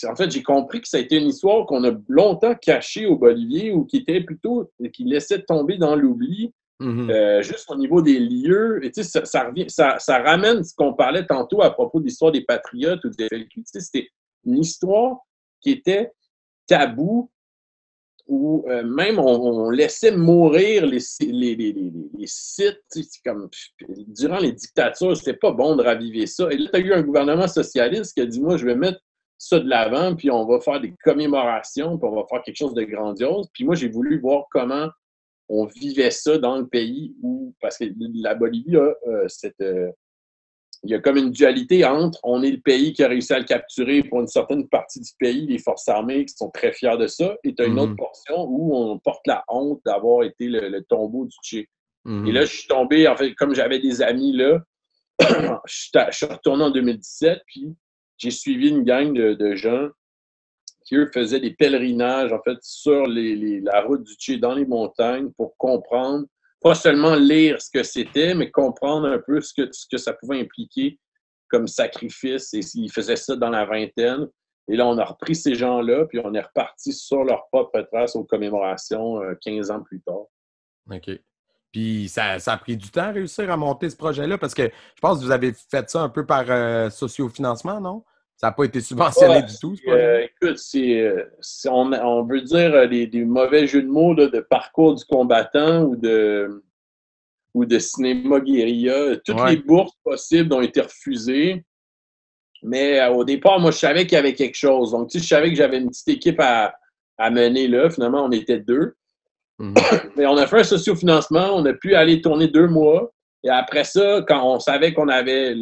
en fait, j'ai compris que ça a été une histoire qu'on a longtemps cachée aux Boliviens ou qui était plutôt, qui laissait tomber dans l'oubli, Mhm. juste au niveau des lieux. Et tu sais, ça ramène ce qu'on parlait tantôt à propos de l'histoire des patriotes ou des FLQ. Tu sais, c'était une histoire qui était taboue où même on laissait mourir les sites, comme durant les dictatures, c'était pas bon de raviver ça. Et là, tu as eu un gouvernement socialiste qui a dit, moi, je vais mettre ça de l'avant, puis on va faire des commémorations, puis on va faire quelque chose de grandiose. Puis moi, j'ai voulu voir comment on vivait ça dans le pays où, parce que la Bolivie a il y a comme une dualité entre on est le pays qui a réussi à le capturer pour une certaine partie du pays, les forces armées qui sont très fiers de ça, et tu as une autre Mhm. portion où on porte la honte d'avoir été le tombeau du Tché. Et là, Mhm. je suis tombé, en fait, comme j'avais des amis là, je suis retourné en 2017, puis j'ai suivi une gang de gens qui, eux, faisaient des pèlerinages, en fait, sur la route du Tché dans les montagnes pour comprendre, pas seulement lire ce que c'était, mais comprendre un peu ce que ça pouvait impliquer comme sacrifice. Et ils faisaient ça dans la vingtaine. Et là, on a repris ces gens-là, puis on est reparti sur leur propre trace aux commémorations 15 ans plus tard. OK. Puis ça a pris du temps à réussir à monter ce projet-là parce que je pense que vous avez fait ça un peu par sociofinancement, non? Ça n'a pas été subventionné Ouais, du tout, ce projet-là? écoute, on veut dire des mauvais jeux de mots là, de parcours du combattant ou de cinéma guérilla. Toutes les Ouais. bourses possibles ont été refusées. Mais au départ, moi, je savais qu'il y avait quelque chose. Donc, tu sais, je savais que j'avais une petite équipe à mener là. Finalement, on était deux. Mhm. Mais on a fait un sociofinancement. On a pu aller tourner 2 mois. Et après ça, quand on savait qu'on avait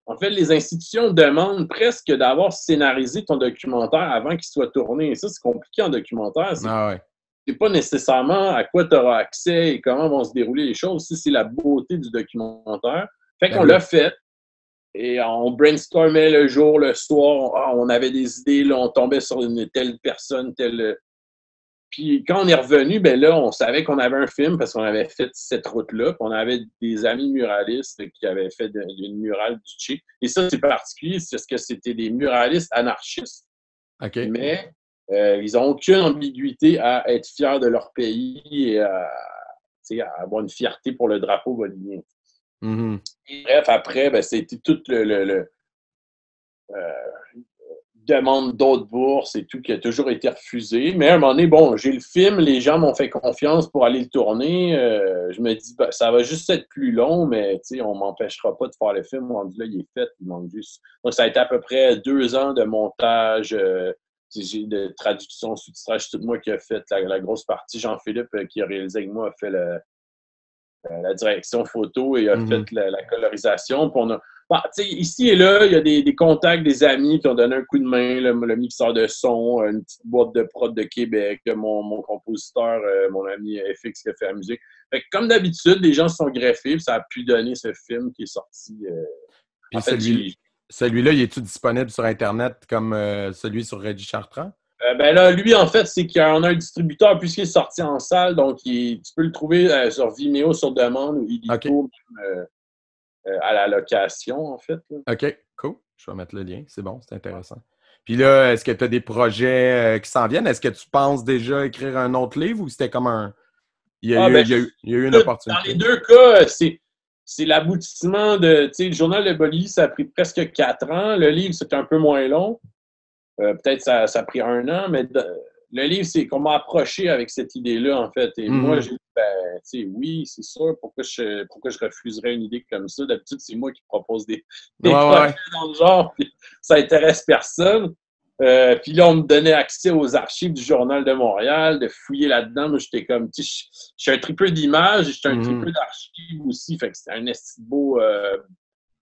en fait, les institutions demandent presque d'avoir scénarisé ton documentaire avant qu'il soit tourné. Et ça, c'est compliqué en documentaire. Ah ouais. C'est pas nécessairement à quoi tu auras accès et comment vont se dérouler les choses. Si c'est la beauté du documentaire. Fait Ben qu'on l'a oui. fait. Et on brainstormait le jour, le soir, on avait des idées, là, on tombait sur une telle personne, telle. Puis quand on est revenu, ben là, on savait qu'on avait un film parce qu'on avait fait cette route-là. Puis on avait des amis muralistes qui avaient fait une murale du Tché. Et ça, c'est particulier, c'est parce que c'était des muralistes anarchistes. OK. Mais ils n'ont aucune ambiguïté à être fiers de leur pays et à avoir une fierté pour le drapeau bolivien. Mm-hmm. Et bref, après, ben, c'était tout le demande d'autres bourses et tout qui a toujours été refusé. Mais à un moment donné, bon, j'ai le film, les gens m'ont fait confiance pour aller le tourner. Je me dis, ben, ça va juste être plus long, mais on ne m'empêchera pas de faire le film. On dit là, il est fait, il manque juste. Donc, ça a été à peu près 2 ans de montage, de traduction, sous-titrage, c'est tout moi qui a fait la grosse partie. Jean-Philippe, qui a réalisé avec moi, a fait la direction photo et a fait la colorisation. Puis on a, ici et là, il y a des contacts, des amis qui ont donné un coup de main, le mixeur de son, une petite boîte de prod de Québec, mon compositeur, mon ami FX qui a fait la musique. Fait que, comme d'habitude, les gens se sont greffés, puis ça a pu donner ce film qui est sorti. Puis celui-là, il est-tu disponible sur Internet comme celui sur Reggie Chartrand? Ben là, lui, en fait, c'est qu'on a un distributeur puisqu'il est sorti en salle, donc tu peux le trouver sur Vimeo sur demande ou Illico, okay. À la location, en fait. Là. OK, cool. Je vais mettre le lien. C'est bon, c'est intéressant. Puis là, est-ce que tu as des projets qui s'en viennent? Est-ce que tu penses déjà écrire un autre livre ou c'était comme un... Il y a eu une opportunité? Dans les deux cas, c'est l'aboutissement de... Tu sais, le Journal de Bolivie, ça a pris presque 4 ans. Le livre, c'est un peu moins long. Peut-être ça a pris 1 an, mais le livre, c'est qu'on m'a approché avec cette idée-là, en fait. Et moi, j'ai dit, ben, tu sais, oui, c'est sûr, pourquoi je refuserais une idée comme ça? D'habitude, c'est moi qui propose des projets dans le genre, puis ça intéresse personne. Puis là, on me donnait accès aux archives du Journal de Montréal, de fouiller là-dedans. Moi, j'étais comme, tu sais, je suis un tripeux d'images, je suis un tripeux d'archives aussi, fait que c'était un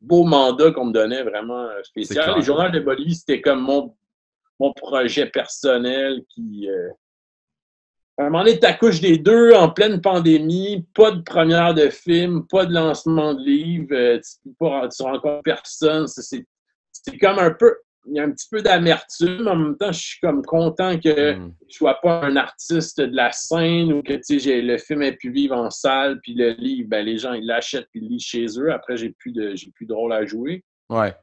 beau mandat qu'on me donnait, vraiment spécial. Le Journal de Bolivie, c'était comme mon projet personnel qui... à un moment donné, t'accouches des deux en pleine pandémie, pas de première de film, pas de lancement de livre, tu rencontres personne. C'est comme un peu... Il y a un petit peu d'amertume. En même temps, je suis comme content que je sois pas un artiste de la scène ou que le film ait pu vivre en salle, puis le livre, ben, les gens ils l'achètent et ils le lisent chez eux. Après, j'ai plus de rôle à jouer. Ouais.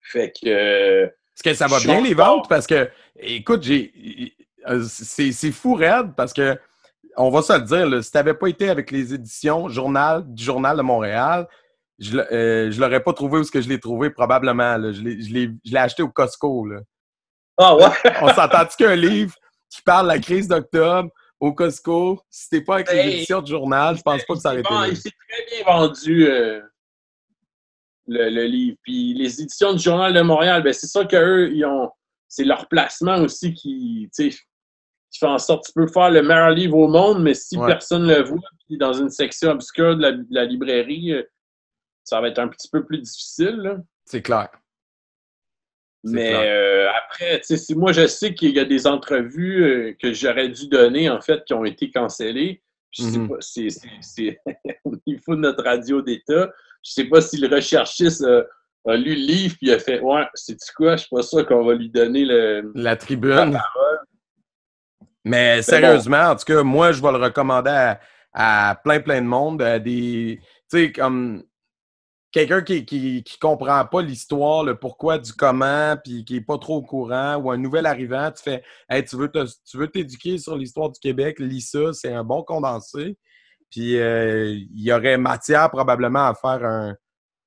Fait que... Est-ce que ça va bien les ventes? Parce que, écoute, c'est fou raide parce que, on va se le dire, là, si tu n'avais pas été avec les éditions du Journal de Montréal, je l'aurais pas trouvé où ce que je l'ai trouvé probablement. Là. Je l'ai acheté au Costco. Là. Ah ouais? On s'entend-tu qu'un livre qui parle de la crise d'octobre au Costco, si t'es pas avec les éditions du Journal, je pense pas que ça aurait été là. Il s'est très bien vendu. Le livre. Puis les éditions du Journal de Montréal, ben c'est ça qu'eux, c'est leur placement aussi qui fait en sorte que tu peux faire le meilleur livre au monde, mais si personne ne le voit, puis dans une section obscure de la librairie, ça va être un petit peu plus difficile. Là. C'est clair. Mais après, moi, je sais qu'il y a des entrevues que j'aurais dû donner, en fait, qui ont été cancellées. Je sais pas, c'est au niveau de notre radio d'État. Je sais pas si le recherchiste a lu le livre et a fait « Ouais, c'est-tu quoi? Je suis pas sûr qu'on va lui donner la tribune. » Mais sérieusement, en tout cas, moi, je vais le recommander à plein de monde. Tu sais, comme quelqu'un qui comprend pas l'histoire, le pourquoi du comment, puis qui est pas trop au courant, ou un nouvel arrivant, tu fais « Hey, tu veux t'éduquer sur l'histoire du Québec? Lis ça, c'est un bon condensé. » Puis il y aurait matière probablement à faire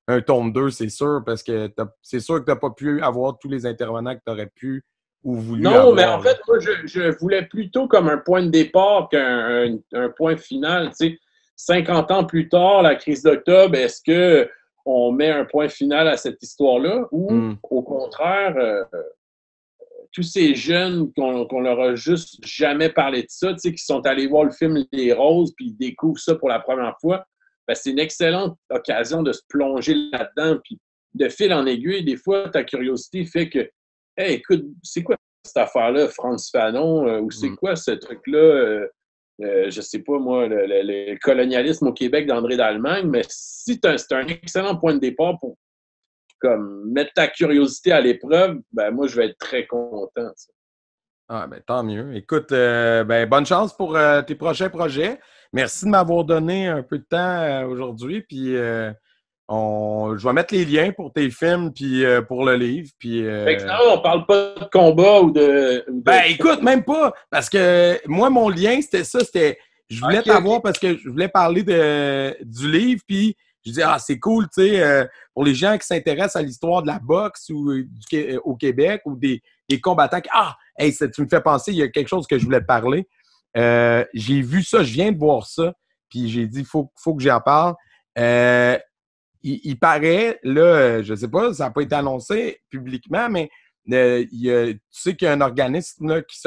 un tome 2, c'est sûr, parce que c'est sûr que tu n'as pas pu avoir tous les intervenants que tu aurais pu ou voulu avoir. Non, mais en fait, moi, je voulais plutôt comme un point de départ qu'un point final. Tu sais, 50 ans plus tard, la crise d'octobre, est-ce qu'on met un point final à cette histoire-là ou, au contraire, tous ces jeunes qu'on leur a juste jamais parlé de ça, tu sais, qui sont allés voir le film Les Roses puis ils découvrent ça pour la première fois, ben, c'est une excellente occasion de se plonger là-dedans. Puis de fil en aiguille, des fois, ta curiosité fait que, hey, écoute, c'est quoi cette affaire-là, Frantz Fanon, ou c'est quoi ce truc-là, je sais pas moi, le colonialisme au Québec d'André d'Allemagne, mais si c'est un excellent point de départ pour comme mettre ta curiosité à l'épreuve, ben moi, je vais être très content. Ça. Ah, ben, tant mieux. Écoute, ben, bonne chance pour tes prochains projets. Merci de m'avoir donné un peu de temps aujourd'hui. Puis, je vais mettre les liens pour tes films puis pour le livre. Puis, Fait que finalement, on parle pas de combat ou de... ben, écoute, même pas. Parce que moi, mon lien, c'était ça. Je voulais t'avoir parce que je voulais parler du livre. Puis, je dis, ah, c'est cool, tu sais, pour les gens qui s'intéressent à l'histoire de la boxe ou au Québec ou des combattants. Ah, hey, tu me fais penser, il y a quelque chose que je voulais te parler. J'ai vu ça, je viens de voir ça. Puis, j'ai dit, faut que j'en parle. Il paraît, là, je sais pas, ça n'a pas été annoncé publiquement, mais tu sais qu'il y a un organisme là, qui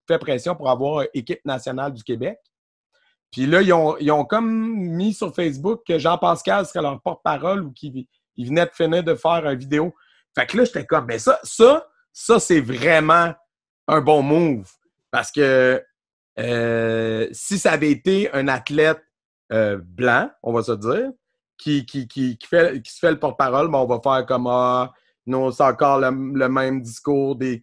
fait pression pour avoir équipe nationale du Québec. Puis là, ils ont comme mis sur Facebook que Jean-Pascal serait leur porte-parole ou qu'il venait de finir de faire une vidéo. Fait que là, j'étais comme, ben ça, c'est vraiment un bon move. Parce que si ça avait été un athlète blanc, on va se dire, qui se fait le porte-parole, ben on va faire comme non, c'est encore le même discours des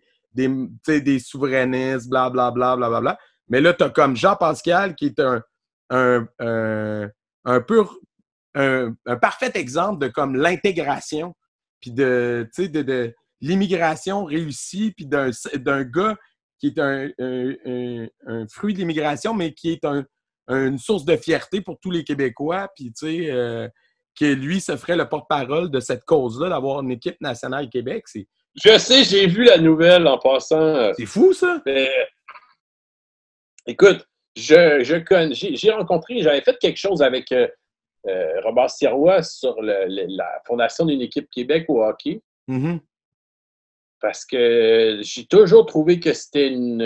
souverainistes, blablabla, blablabla. Mais là, tu as comme Jean-Pascal qui est un parfait exemple de comme l'intégration, puis de l'immigration réussie, puis d'un gars qui est un fruit de l'immigration, mais qui est une source de fierté pour tous les Québécois, puis tu sais, que lui se ferait le porte-parole de cette cause-là, d'avoir une équipe nationale Québec. Je sais, j'ai vu la nouvelle en passant. C'est fou, ça! Mais, écoute, j'ai rencontré, j'avais fait quelque chose avec Robert Sirois sur la fondation d'une équipe Québec au hockey. Mm-hmm. Parce que j'ai toujours trouvé que c'était une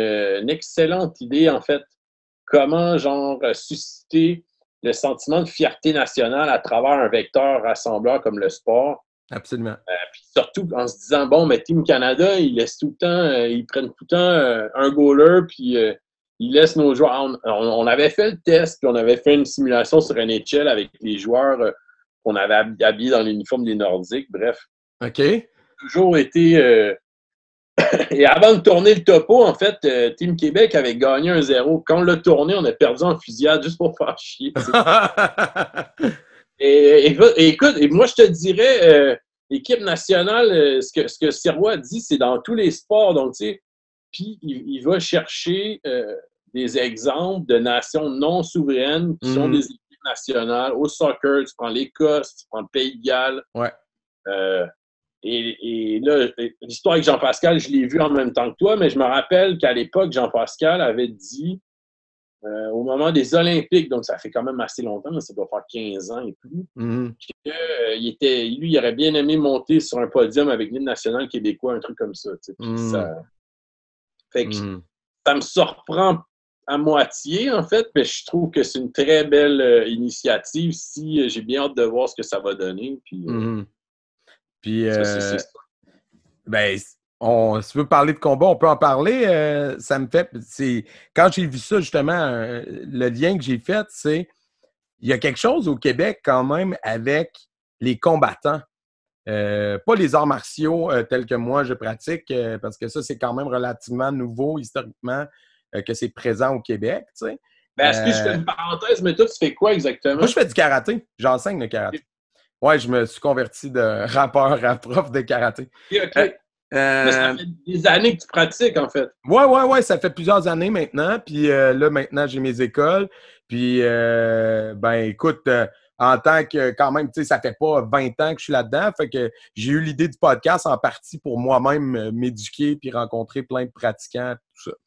excellente idée, en fait. Comment, genre, susciter le sentiment de fierté nationale à travers un vecteur rassembleur comme le sport. Absolument. Puis surtout en se disant, bon, mais Team Canada, ils laissent tout le temps, ils prennent tout le temps un goaler, puis ils laissent nos joueurs. On avait fait le test, puis on avait fait une simulation sur NHL avec les joueurs qu'on avait habillés dans l'uniforme des Nordiques. Bref. OK. Toujours été. Et avant de tourner le topo, en fait, Team Québec avait gagné 1-0. Quand on l'a tourné, on a perdu en fusillade juste pour faire chier. et écoute, moi, je te dirais, l'équipe nationale, ce que Sirois dit, c'est dans tous les sports. Donc, tu sais, puis il va chercher des exemples de nations non souveraines qui sont des équipes nationales. Au soccer, tu prends l'Écosse, tu prends le Pays de Galles. Ouais. Et là, l'histoire avec Jean-Pascal, je l'ai vu en même temps que toi, mais je me rappelle qu'à l'époque, Jean-Pascal avait dit, au moment des Olympiques, donc ça fait quand même assez longtemps, mais ça doit faire 15 ans et plus, il aurait bien aimé monter sur un podium avec l'hymne national québécois, un truc comme ça. Fait que ça me surprend à moitié, en fait, mais je trouve que c'est une très belle initiative. Si j'ai bien hâte de voir ce que ça va donner. Puis, ben, si tu veux parler de combat, on peut en parler. Ça me fait. Quand j'ai vu ça, justement, le lien que j'ai fait, c'est il y a quelque chose au Québec quand même avec les combattants. Pas les arts martiaux tels que moi je pratique, parce que ça, c'est quand même relativement nouveau historiquement que c'est présent au Québec. Tu sais. Ben, est-ce que je fais une parenthèse, mais toi, tu fais quoi exactement? Moi, je fais du karaté. J'enseigne le karaté. Ouais, je me suis converti de rappeur à prof de karaté. OK. Mais ça fait des années que tu pratiques, en fait. Ouais, ça fait plusieurs années maintenant. Puis là, maintenant, j'ai mes écoles. Puis, ben, écoute, en tant que, quand même, tu sais, ça fait pas 20 ans que je suis là-dedans. Fait que j'ai eu l'idée du podcast en partie pour moi-même m'éduquer puis rencontrer plein de pratiquants, tout ça.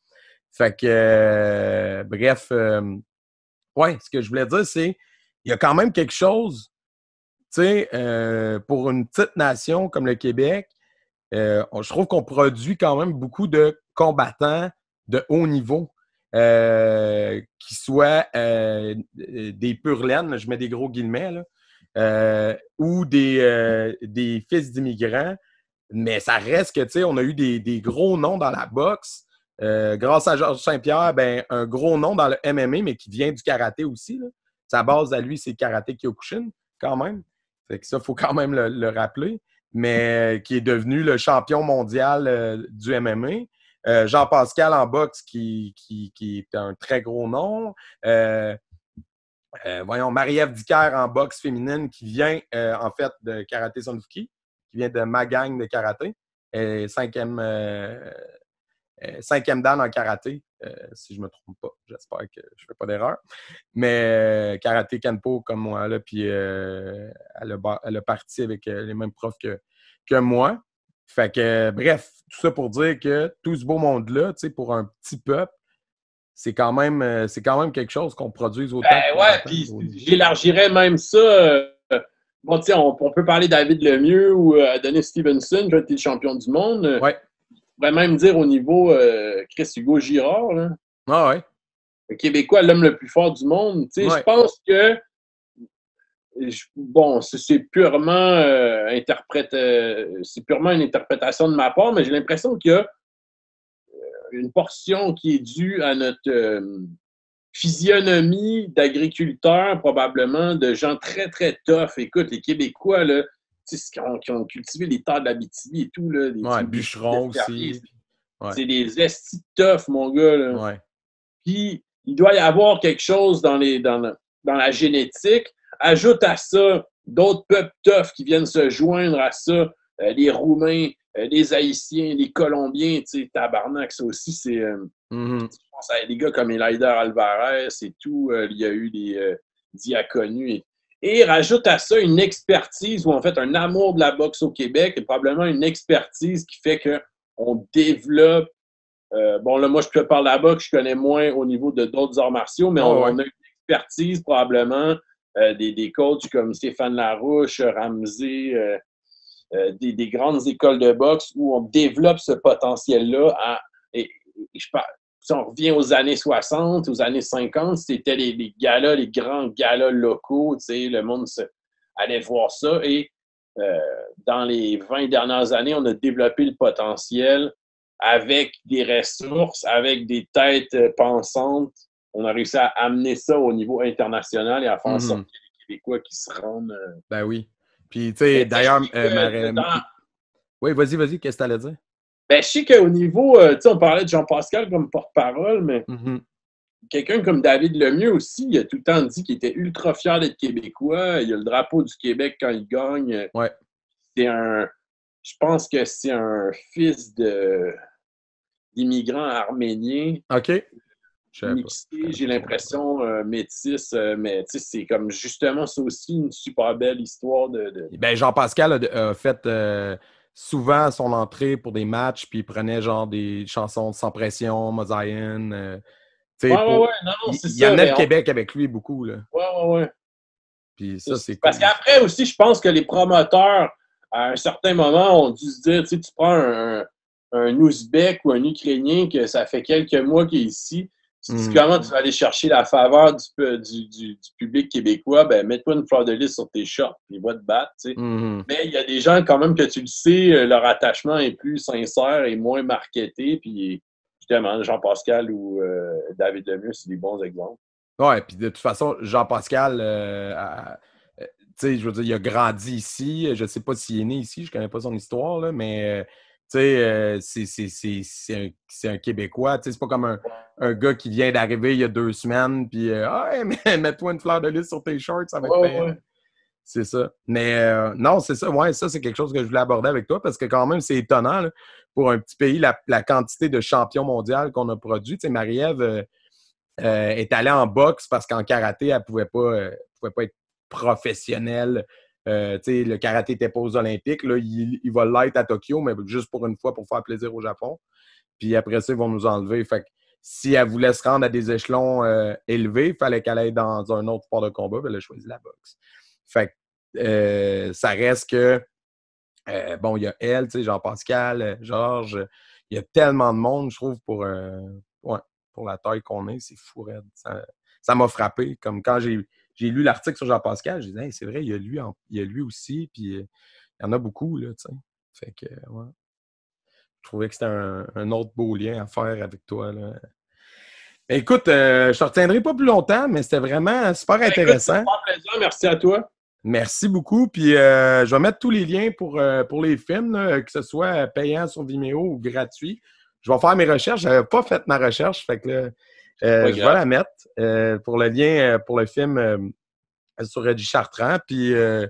Fait que, bref, ouais, ce que je voulais dire, c'est il y a quand même quelque chose, tu sais, pour une petite nation comme le Québec, je trouve qu'on produit quand même beaucoup de combattants de haut niveau, qui soient des pur laine, je mets des gros guillemets, là, ou des fils d'immigrants. Mais ça reste que, tu sais, on a eu des gros noms dans la boxe. Grâce à Georges Saint-Pierre, ben, un gros nom dans le MMA, mais qui vient du karaté aussi. Là. Sa base à lui, c'est le karaté Kyokushin, quand même. Fait que ça, il faut quand même le rappeler, mais qui est devenu le champion mondial du MMA. Jean-Pascal en boxe, qui est un très gros nom. Voyons, Marie-Ève Dicker en boxe féminine, qui vient en fait de Karaté Sonfuki, qui vient de ma gang de karaté. Cinquième dan en karaté, si je ne me trompe pas. J'espère que je ne fais pas d'erreur. Mais karaté Kenpo comme moi, là, puis elle a parti avec les mêmes profs que moi. Fait que, bref, tout ça pour dire que tout ce beau monde-là, tu sais, pour un petit peuple, c'est quand même quelque chose qu'on produise autant. Ben ouais, puis j'élargirais même ça. Bon, tu sais, on peut parler David Lemieux ou Adonis Stevenson, qui a été champion du monde. Ouais. On pourrait même dire au niveau Chris Hugo Girard. Là. Ah ouais. Le Québécois, l'homme le plus fort du monde. Tu sais, Ouais. je pense que bon, c'est purement c'est purement une interprétation de ma part, mais j'ai l'impression qu'il y a une portion qui est due à notre physionomie d'agriculteurs, probablement, de gens très, très tough. Écoute, les Québécois, là, qui ont cultivé les terres de l'Abitibi et tout, là, bûcherons aussi. Ouais. C'est des estis tough, mon gars. Là. Ouais. Puis, il doit y avoir quelque chose dans la génétique. Ajoute à ça d'autres peuples tough qui viennent se joindre à ça, les Roumains, les Haïtiens, les Colombiens, tu sais, tabarnak, ça aussi, c'est... Je pense à des gars comme Eleider Alvarez et tout, il y a eu des Diaconus. Et rajoute à ça une expertise, ou en fait un amour de la boxe au Québec, et probablement une expertise qui fait qu'on développe... bon, là, moi, je peux parler de la boxe, je connais moins au niveau de d'autres arts martiaux, mais on a une expertise probablement... des coachs comme Stéphane Larouche, Ramsey, des grandes écoles de boxe où on développe ce potentiel-là. Et je parle, si on revient aux années 60, aux années 50, c'était les galas, les grands galas locaux, tu sais, le monde allait voir ça. Et dans les 20 dernières années, on a développé le potentiel avec des ressources, avec des têtes pensantes. On a réussi à amener ça au niveau international et à faire en sorte qu'il y ait des Québécois qui se rendent. Ben oui. Puis, tu sais, d'ailleurs, oui, vas-y, qu'est-ce que tu allais dire? Ben, je sais qu'au niveau, tu sais, on parlait de Jean-Pascal comme porte-parole, mais quelqu'un comme David Lemieux aussi, il a tout le temps dit qu'il était ultra fier d'être Québécois. Il a le drapeau du Québec quand il gagne. Ouais. Je pense que c'est un fils d'immigrants arméniens. OK. Mixé, j'ai l'impression, métis, mais tu sais, c'est comme justement ça aussi une super belle histoire de... Ben, Jean-Pascal a fait souvent son entrée pour des matchs, puis il prenait genre des chansons de Sans Pression, Mosaïen. Non, c'est ça. Il amenait le Québec avec lui beaucoup, là. Ouais. Puis ça, c'est cool. Parce qu'après aussi, je pense que les promoteurs, à un certain moment, ont dû se dire, tu sais, tu prends un Ouzbek ou un Ukrainien que ça fait quelques mois qu'il est ici, comment tu vas aller chercher la faveur du public québécois? Ben, mets-toi une fleur de lys sur tes shorts, puis va te battre, tu sais. Mais il y a des gens, quand même, que tu le sais, leur attachement est plus sincère et moins marketé, puis justement, Jean-Pascal ou David Lemieux, c'est des bons exemples. Ouais, puis de toute façon, Jean-Pascal, tu sais, je veux dire, il a grandi ici. Je ne sais pas s'il est né ici, je ne connais pas son histoire, là, mais... Tu sais, c'est un Québécois. Tu sais, c'est pas comme un gars qui vient d'arriver il y a 2 semaines, puis mets-toi une fleur de lys sur tes shorts, ça va être payant. Ouais. C'est ça. Mais non, c'est ça. Ouais, ça, c'est quelque chose que je voulais aborder avec toi parce que quand même, c'est étonnant là, pour un petit pays, la quantité de champions mondiaux qu'on a produits. Tu sais, Marie-Ève est allée en boxe parce qu'en karaté, elle pouvait pas être professionnelle. Le karaté n'était pas aux Olympiques. Là, il va l'être à Tokyo, mais juste pour une fois pour faire plaisir au Japon. Puis après ça, ils vont nous enlever. Fait que si elle voulait se rendre à des échelons élevés, il fallait qu'elle aille dans un autre sport de combat. Puis elle a choisi la boxe. Fait que ça reste que bon, il y a elle, Jean-Pascal, Georges. Il y a tellement de monde, je trouve, pour la taille qu'on est. C'est fou, raide. Ça m'a frappé. Comme quand j'ai lu l'article sur Jean-Pascal, j'ai dit hey, c'est vrai, il y a lui aussi, puis il y en a beaucoup, là, tu sais. Fait que, ouais. Je trouvais que c'était un autre beau lien à faire avec toi, là. Écoute, je te retiendrai pas plus longtemps, mais c'était vraiment super intéressant. Écoute, c'est un plaisir, merci à toi. Merci beaucoup. Puis je vais mettre tous les liens pour les films, là, que ce soit payant sur Vimeo ou gratuit. Je vais faire mes recherches. Je n'avais pas fait ma recherche, fait que là, Pas je vais grave. la mettre pour le lien pour le film sur Reggie Chartrand. Puis je vais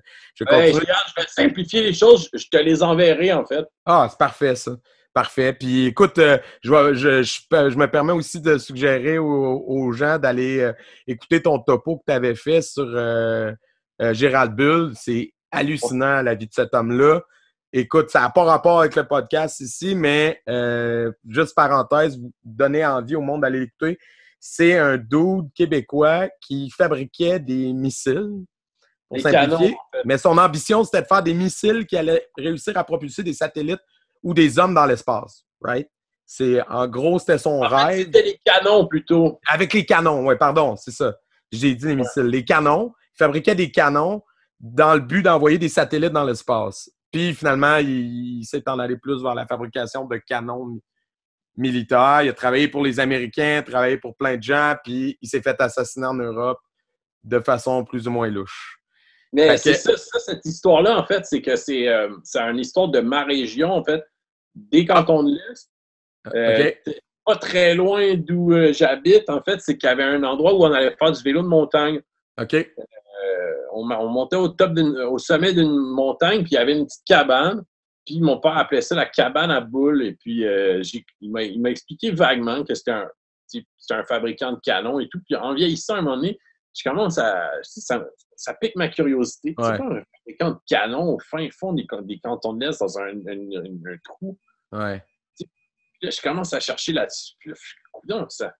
Hey, continuer. regarde, je vais simplifier les choses. Je te les enverrai, en fait. Ah, c'est parfait, ça. Parfait. Puis écoute, je me permets aussi de suggérer aux gens d'aller écouter ton topo que tu avais fait sur Gérald Bull. C'est hallucinant, la vie de cet homme-là. Écoute, ça n'a pas rapport avec le podcast ici, mais juste parenthèse, vous donnez envie au monde d'aller l'écouter. C'est un dude québécois qui fabriquait des missiles, pour Les canons, simplifier. en fait. Mais son ambition, c'était de faire des missiles qui allaient réussir à propulser des satellites ou des hommes dans l'espace, right? En gros, c'était son En fait, rêve. c'était les canons, plutôt. Avec les canons, oui, pardon, c'est ça. J'ai dit les missiles. Les canons, il fabriquait des canons dans le but d'envoyer des satellites dans l'espace. Puis finalement, il s'est en allé plus vers la fabrication de canons militaires. Il a travaillé pour les Américains, travaillé pour plein de gens, puis il s'est fait assassiner en Europe de façon plus ou moins louche. Mais c'est ça, cette histoire-là, en fait, c'est que c'est une histoire de ma région, en fait, des cantons de l'Est. OK. Pas très loin d'où j'habite, en fait, c'est qu'il y avait un endroit où on allait faire du vélo de montagne. OK. On montait au sommet d'une montagne, puis il y avait une petite cabane. Puis mon père appelait ça la cabane à boules. Et puis il m'a expliqué vaguement que c'était un fabricant de canons et tout. Puis en vieillissant à un moment donné, je commence à. Ça pique ma curiosité. Ouais. C'est quoi un fabricant de canons au fin fond des cantons de l'Est dans un trou? Ouais. Puis là, je commence à chercher là-dessus. Puis là, coudonc, ça.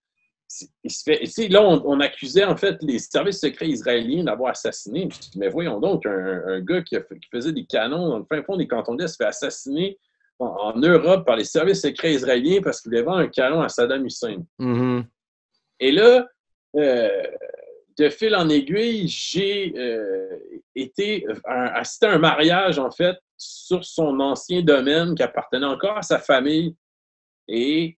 Il se fait, là, on accusait en fait les services secrets israéliens d'avoir assassiné. Je dis, mais voyons donc, un gars qui faisait des canons dans le fin fond des cantons de l'Est se fait assassiner en Europe par les services secrets israéliens parce qu'il voulait vendre un canon à Saddam Hussein. Mm-hmm. Et là, de fil en aiguille, j'ai assisté à un mariage, en fait, sur son ancien domaine qui appartenait encore à sa famille. Et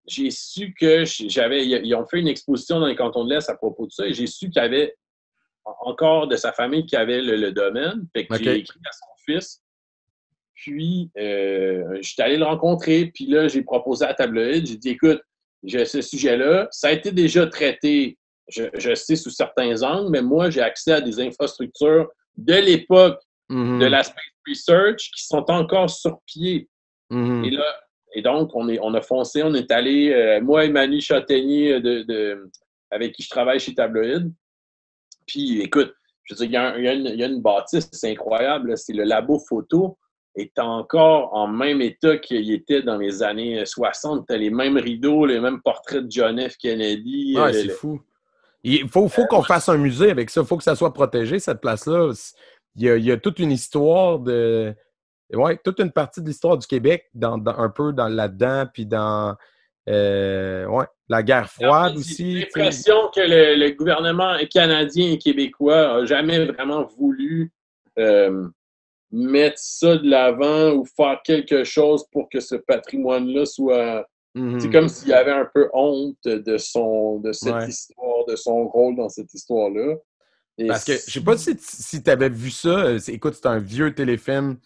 j'ai su que ils ont fait une exposition dans les cantons de l'Est à propos de ça, et j'ai su qu'il y avait encore de sa famille qui avait le domaine. Fait que j'ai écrit à son fils. Puis, j'étais allé le rencontrer. Puis là, j'ai proposé à Tabloïd. J'ai dit, écoute, j'ai ce sujet-là. Ça a été déjà traité, je sais, sous certains angles, mais moi, j'ai accès à des infrastructures de l'époque de la Space Research qui sont encore sur pied. Mm-hmm. Et donc, on a foncé, on est allé, moi et Manu Châtaignier, avec qui je travaille chez Tabloïd. Puis, écoute, je veux dire, il y a une bâtisse, c'est incroyable, là, c'est le labo photo est encore en même état qu'il était dans les années 60. T'as les mêmes rideaux, les mêmes portraits de John F. Kennedy. Ouais, c'est fou. Il faut qu'on fasse un musée avec ça. Il faut que ça soit protégé, cette place-là. Il y a toute une histoire de... Ouais, toute une partie de l'histoire du Québec un peu là-dedans, puis dans la guerre froide aussi. J'ai l'impression que le gouvernement canadien et québécois n'a jamais vraiment voulu mettre ça de l'avant ou faire quelque chose pour que ce patrimoine-là soit... Mm-hmm. C'est comme s'il y avait un peu honte de cette histoire, de son rôle dans cette histoire-là. Parce que je sais pas si tu avais vu ça. Écoute, c'est un vieux téléfilm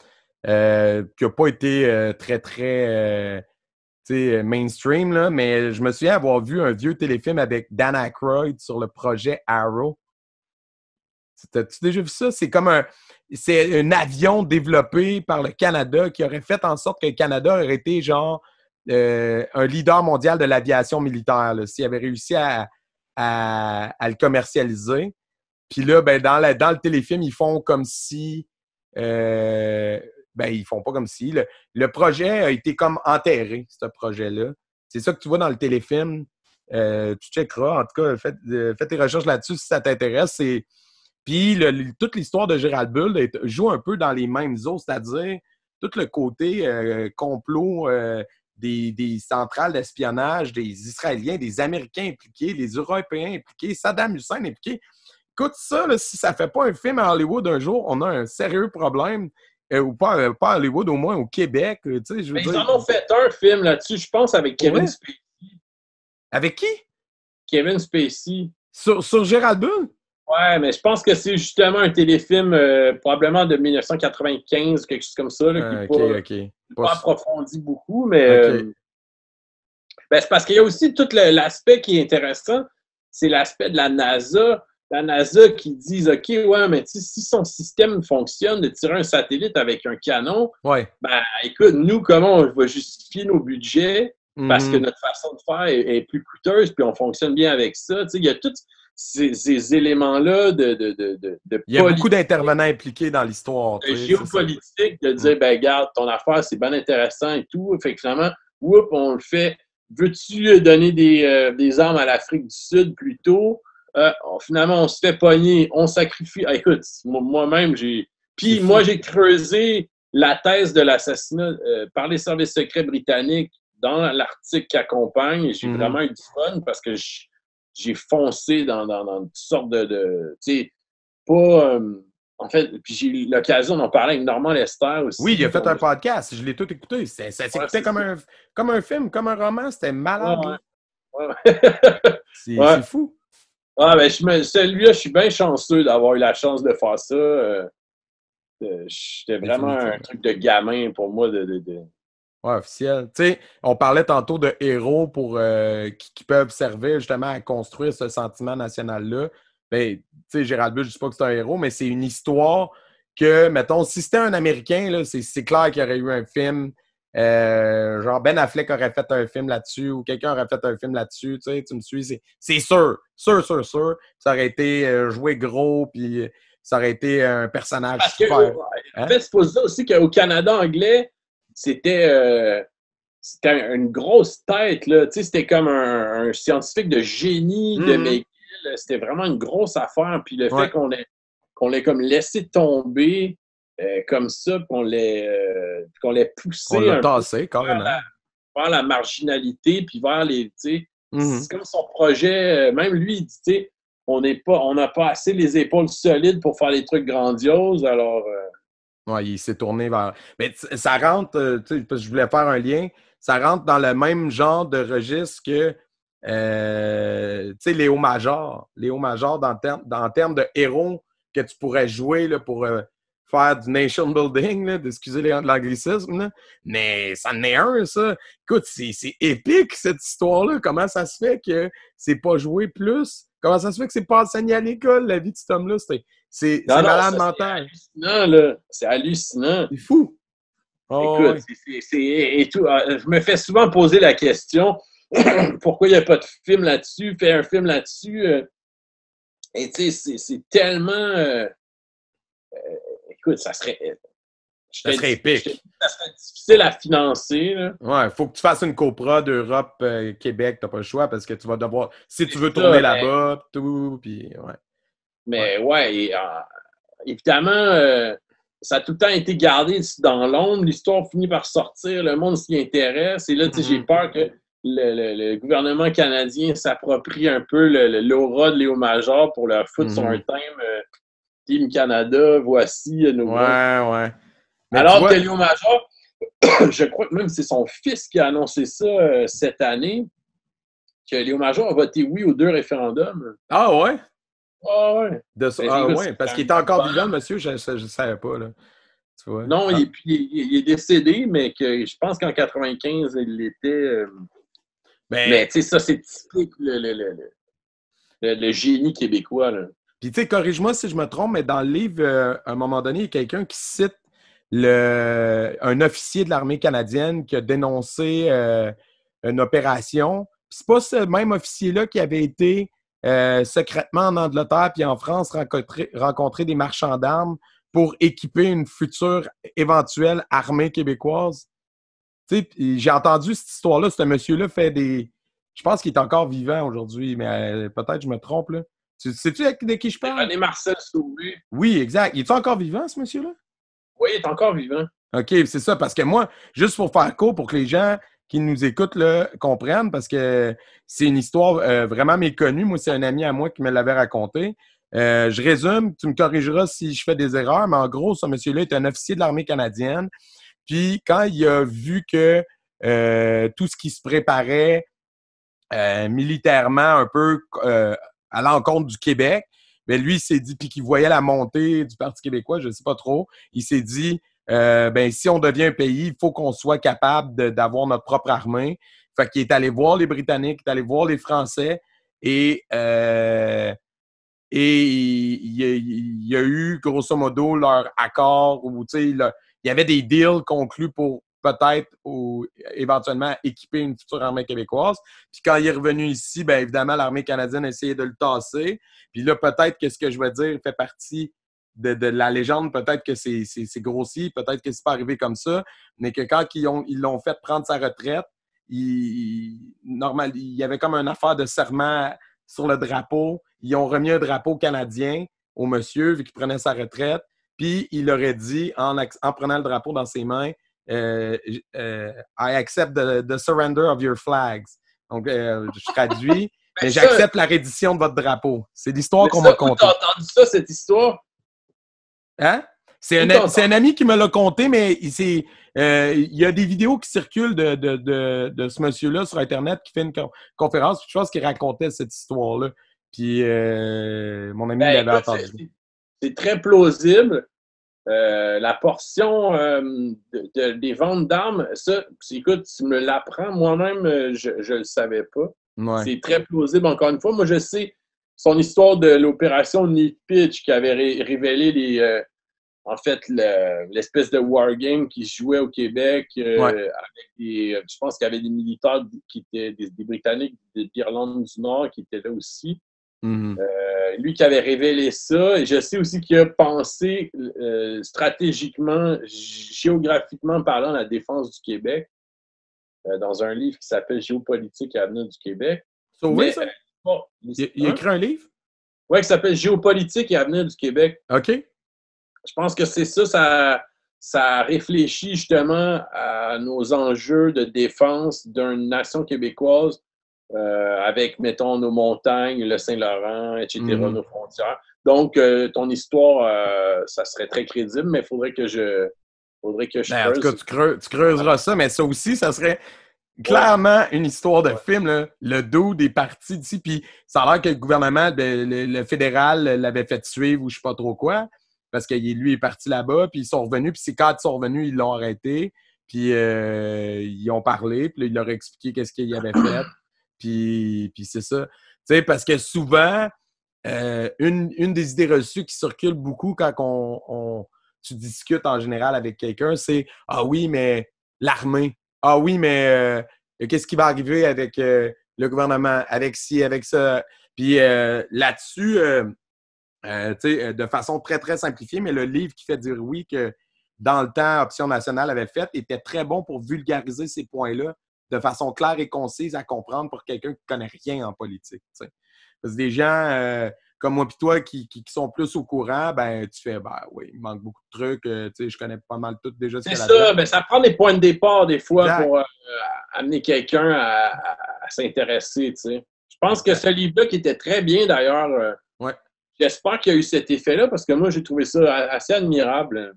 qui n'a pas été très, très mainstream, là, mais je me souviens avoir vu un vieux téléfilm avec Dan Aykroyd sur le projet Arrow. T'as-tu déjà vu ça? C'est un avion développé par le Canada qui aurait fait en sorte que le Canada aurait été genre un leader mondial de l'aviation militaire, s'il avait réussi à le commercialiser. Puis là, ben, dans le téléfilm, ils font comme si... ils font pas comme si. Le projet a été comme enterré, ce projet-là. C'est ça que tu vois dans le téléfilm. Tu checkeras. En tout cas, fais tes recherches là-dessus si ça t'intéresse. Puis toute l'histoire de Gérald Bull joue un peu dans les mêmes eaux, c'est-à-dire tout le côté complot des centrales d'espionnage, des Israéliens, des Américains impliqués, des Européens impliqués, Saddam Hussein impliqué. Écoute ça, là, si ça ne fait pas un film à Hollywood un jour, on a un sérieux problème. Ou pas à Hollywood, au moins au Québec. Ils en ont fait un film là-dessus, je pense, avec Kevin Spacey. Avec qui? Kevin Spacey. Sur Gérald Bull? Ouais, mais je pense que c'est justement un téléfilm probablement de 1995, quelque chose comme ça, là, qui n'est pas approfondi beaucoup, mais ben, c'est parce qu'il y a aussi tout l'aspect qui est intéressant, c'est l'aspect de la NASA. La NASA qui dit, OK, ouais, mais si son système fonctionne de tirer un satellite avec un canon, ben écoute, nous, comment on va justifier nos budgets parce que notre façon de faire est plus coûteuse, puis on fonctionne bien avec ça. Il y a tous ces éléments-là de il y a beaucoup d'intervenants impliqués dans l'histoire. De géopolitique, de dire, ben regarde, ton affaire, c'est bien intéressant et tout. Fait que finalement, on le fait. Veux-tu donner des armes à l'Afrique du Sud plus tôt? Finalement, on se fait pogner, on sacrifie. Ah, écoute, moi-même, j'ai creusé la thèse de l'assassinat par les services secrets britanniques dans l'article qui accompagne et j'ai vraiment eu du fun parce que j'ai foncé dans toutes sortes tu sais, pas... en fait, puis j'ai eu l'occasion d'en parler avec Normand Lester aussi. Oui, il a fait un podcast, je l'ai tout écouté. Ça s'écoutait comme un film, comme un roman, c'était malade. C'est fou. Ah, ben, celui-là, je suis bien chanceux d'avoir eu la chance de faire ça. C'était vraiment un truc de gamin pour moi. Ouais, officiel. Tu sais, on parlait tantôt de héros pour qui peuvent servir justement à construire ce sentiment national-là. Ben, tu sais, Gérald Bush, je ne dis pas que c'est un héros, mais c'est une histoire que, mettons, si c'était un Américain, là, c'est clair qu'il y aurait eu un film. Genre Ben Affleck aurait fait un film là-dessus ou quelqu'un aurait fait un film là-dessus. Tu sais, tu me suis, c'est sûr. Sûr. Ça aurait été joué gros, puis ça aurait été un personnage super. En fait, c'est pour ça aussi qu'au Canada anglais, c'était une grosse tête, là. Tu sais, c'était comme un scientifique de génie de McGill. C'était vraiment une grosse affaire. Puis le fait qu'on l'ait comme laissé tomber comme ça, qu'on l'ait poussé. On l'a tassé, carrément. Vers la marginalité, puis vers les. C'est comme son projet. Même lui, il dit, tu sais, on n'a pas assez les épaules solides pour faire des trucs grandioses. Alors. Ouais, il s'est tourné vers. Mais ça rentre, tu sais, parce que je voulais faire un lien, ça rentre dans le même genre de registre que, tu sais, Léo Major. Léo Major, dans termes de héros que tu pourrais jouer là, pour faire du nation building, là, d'excuser l'anglicisme, là. Mais ça en est un, ça. Écoute, c'est épique, cette histoire-là. Comment ça se fait que c'est pas joué plus? Comment ça se fait que c'est pas enseigné à l'école, la vie de cet homme-là? C'est malade mental. C'est hallucinant, là. C'est hallucinant. C'est fou. Écoute, et tout. Je me fais souvent poser la question pourquoi il n'y a pas de film là-dessus? Fais un film là-dessus. Et tu sais, c'est tellement. Écoute, ça serait épique. Ça serait difficile à financer. Là. Ouais, il faut que tu fasses une copra d'Europe, Québec, t'as pas le choix parce que tu vas devoir. Si tu veux tourner là-bas, tout, puis ouais. Mais évidemment, ça a tout le temps été gardé dans l'ombre. L'histoire finit par sortir, le monde s'y intéresse. Et là, j'ai peur que le gouvernement canadien s'approprie un peu l'aura de Léo Major pour leur foutre sur un thème Team Canada, voici nos. Ouais. Mais alors que Léo Major, je crois que même c'est son fils qui a annoncé ça cette année, que Léo Major a voté oui aux 2 référendums. Ah ouais? Ah ouais. Ouais, parce qu'il était encore vivant, monsieur, je ne savais pas. Là. Tu vois? Non, il est décédé, mais que je pense qu'en 95, il était. Mais tu sais, ça, c'est typique le génie québécois. Là. Puis tu sais, corrige-moi si je me trompe, mais dans le livre, à un moment donné, il y a quelqu'un qui cite un officier de l'armée canadienne qui a dénoncé une opération. Puis c'est pas ce même officier-là qui avait été secrètement en Angleterre puis en France rencontrer des marchands d'armes pour équiper une future éventuelle armée québécoise. Tu sais, j'ai entendu cette histoire-là. Ce monsieur-là fait des... Je pense qu'il est encore vivant aujourd'hui, mais peut-être je me trompe, là. Sais-tu de qui je parle? René-Marcel Sauvé. Oui, exact. Il est encore vivant, ce monsieur-là? Oui, il est encore vivant. OK, c'est ça. Parce que moi, juste pour faire court, pour que les gens qui nous écoutent là, comprennent, parce que c'est une histoire vraiment méconnue. Moi, c'est un ami à moi qui me l'avait raconté. Je résume, tu me corrigeras si je fais des erreurs, mais en gros, ce monsieur-là est un officier de l'armée canadienne. Puis, quand il a vu que tout ce qui se préparait militairement un peu à l'encontre du Québec, Ben lui, il s'est dit, puis qu'il voyait la montée du Parti québécois, je ne sais pas trop, il s'est dit, ben si on devient un pays, il faut qu'on soit capable d'avoir notre propre armée. Fait qu'il est allé voir les Britanniques, il est allé voir les Français et il y a eu, grosso modo, leur accord où, tu sais, il y avait des deals conclus pour peut-être ou éventuellement équiper une future armée québécoise. Puis quand il est revenu ici, bien évidemment, l'armée canadienne a essayé de le tasser. Puis là, peut-être que ce que je vais dire fait partie de la légende. Peut-être que c'est grossier, peut-être que c'est pas arrivé comme ça, mais que quand ils l'ont fait prendre sa retraite, il y avait comme une affaire de serment sur le drapeau. Ils ont remis un drapeau canadien au monsieur, vu qu'il prenait sa retraite. Puis il aurait dit, en prenant le drapeau dans ses mains, I accept the surrender of your flags. Donc, je traduis, mais j'accepte la reddition de votre drapeau. C'est l'histoire qu'on m'a contée. Tu as entendu ça, cette histoire? Hein? C'est un ami qui me l'a conté, mais il y a des vidéos qui circulent de ce monsieur-là sur Internet qui fait une conférence. Je pense qu'il racontait cette histoire-là. Puis mon ami l'avait entendu. C'est très plausible. La portion des ventes d'armes, ça, écoute, tu me l'apprends, moi-même, je ne le savais pas. Ouais. C'est très plausible, encore une fois. Moi, je sais son histoire de l'opération Need Pitch qui avait révélé en fait, l'espèce de wargame qui se jouait au Québec avec je pense qu'il y avait des militaires qui étaient des Britanniques de l'Irlande du Nord qui étaient là aussi. Mm-hmm. Lui qui avait révélé ça, et je sais aussi qu'il a pensé stratégiquement, géographiquement parlant, la défense du Québec dans un livre qui s'appelle Géopolitique et avenir du Québec. Sauvé, ça? Il a écrit un livre? Oui, qui s'appelle Géopolitique et avenir du Québec. OK. Je pense que c'est ça réfléchit justement à nos enjeux de défense d'une nation québécoise avec, mettons, nos montagnes, le Saint-Laurent, etc., nos frontières. Donc, ton histoire, ça serait très crédible, mais il faudrait que je creuse. En tout cas, tu creuseras ça, mais ça aussi, ça serait clairement une histoire de film, là. Le dos des partis d'ici, puis ça a l'air que le gouvernement, le fédéral l'avait fait suivre ou je sais pas trop quoi, parce que lui est parti là-bas, puis ils sont revenus, puis c'est quand ils sont revenus, ils l'ont arrêté, puis ils ont parlé, puis là, il leur a expliqué qu'est-ce qu'il avait fait, puis c'est ça. Tu sais, parce que souvent, une des idées reçues qui circule beaucoup quand tu discutes en général avec quelqu'un, c'est « Ah oui, mais l'armée. Ah oui, mais qu'est-ce qui va arriver avec le gouvernement, avec ci, avec ça? » Puis là-dessus, de façon très, très simplifiée, mais le livre qui fait dire oui que dans le temps, Option nationale avait fait, était très bon pour vulgariser ces points-là de façon claire et concise à comprendre pour quelqu'un qui ne connaît rien en politique. T'sais. Parce que des gens comme moi et toi qui sont plus au courant, ben tu fais, ben oui, il manque beaucoup de trucs, je connais pas mal tout déjà. C'est ça, ben, ça prend des points de départ des fois pour amener quelqu'un à s'intéresser. T'sais. Je pense que ce livre-là, qui était très bien d'ailleurs, j'espère qu'il y a eu cet effet-là parce que moi, j'ai trouvé ça assez admirable.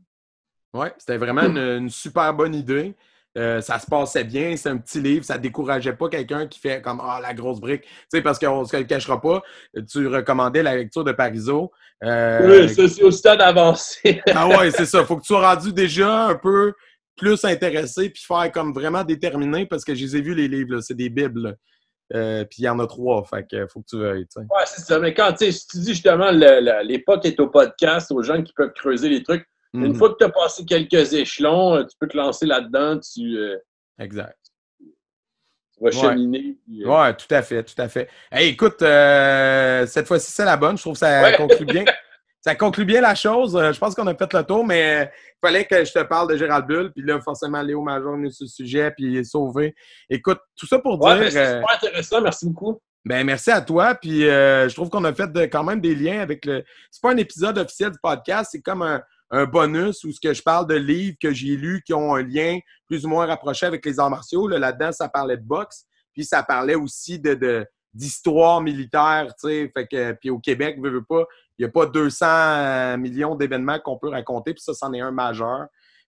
Oui, c'était vraiment une super bonne idée. Ça se passait bien, c'est un petit livre, ça ne décourageait pas quelqu'un qui fait comme « Ah, la grosse brique ». Tu sais, parce qu'on ne se le cachera pas, tu recommandais la lecture de Parizeau. Oui, ça, c'est au stade avancé. Ah ouais, c'est ça. Il faut que tu sois rendu déjà un peu plus intéressé puis faire comme vraiment déterminé parce que je les ai vus, les livres, là, c'est des bibles. Puis il y en a 3, fait que faut que tu veuilles. Oui, c'est ça. Mais quand si tu dis justement l'époque est au podcast, aux gens qui peuvent creuser les trucs, une fois que tu as passé quelques échelons, tu peux te lancer là-dedans, exact. Tu vas cheminer. Oui, tout à fait, tout à fait. Hey, écoute, cette fois-ci, c'est la bonne. Je trouve que ça conclut bien. Ça conclut bien la chose. Je pense qu'on a fait le tour, mais il fallait que je te parle de Gérald Bull. Puis là, forcément, Léo Major est sur le sujet, puis il est sauvé. Écoute, tout ça pour dire... Ben, c'est super intéressant. Merci beaucoup. Ben merci à toi. Puis je trouve qu'on a fait quand même des liens avec le... C'est pas un épisode officiel du podcast, c'est comme un bonus où ce que je parle de livres que j'ai lus qui ont un lien plus ou moins rapproché avec les arts martiaux. Là-dedans, ça parlait de boxe. Puis ça parlait aussi d'histoire militaire, tu sais. Fait que, puis au Québec, veux pas, il n'y a pas 200 millions d'événements qu'on peut raconter, puis ça, c'en est un majeur.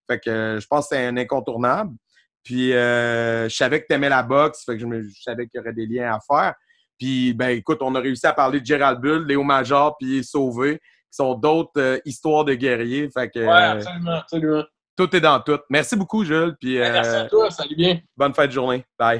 Fait que je pense que c'est un incontournable. Puis je savais que tu aimais la boxe, fait que je savais qu'il y aurait des liens à faire. Puis, ben écoute, on a réussi à parler de Gérald Bull, Léo Major, puis Sauvé, qui sont d'autres histoires de guerriers. Fait que, Ouais, absolument, absolument. Tout est dans tout. Merci beaucoup, Jules. Puis, Merci à toi, salut bien. bonne fin de journée. Bye.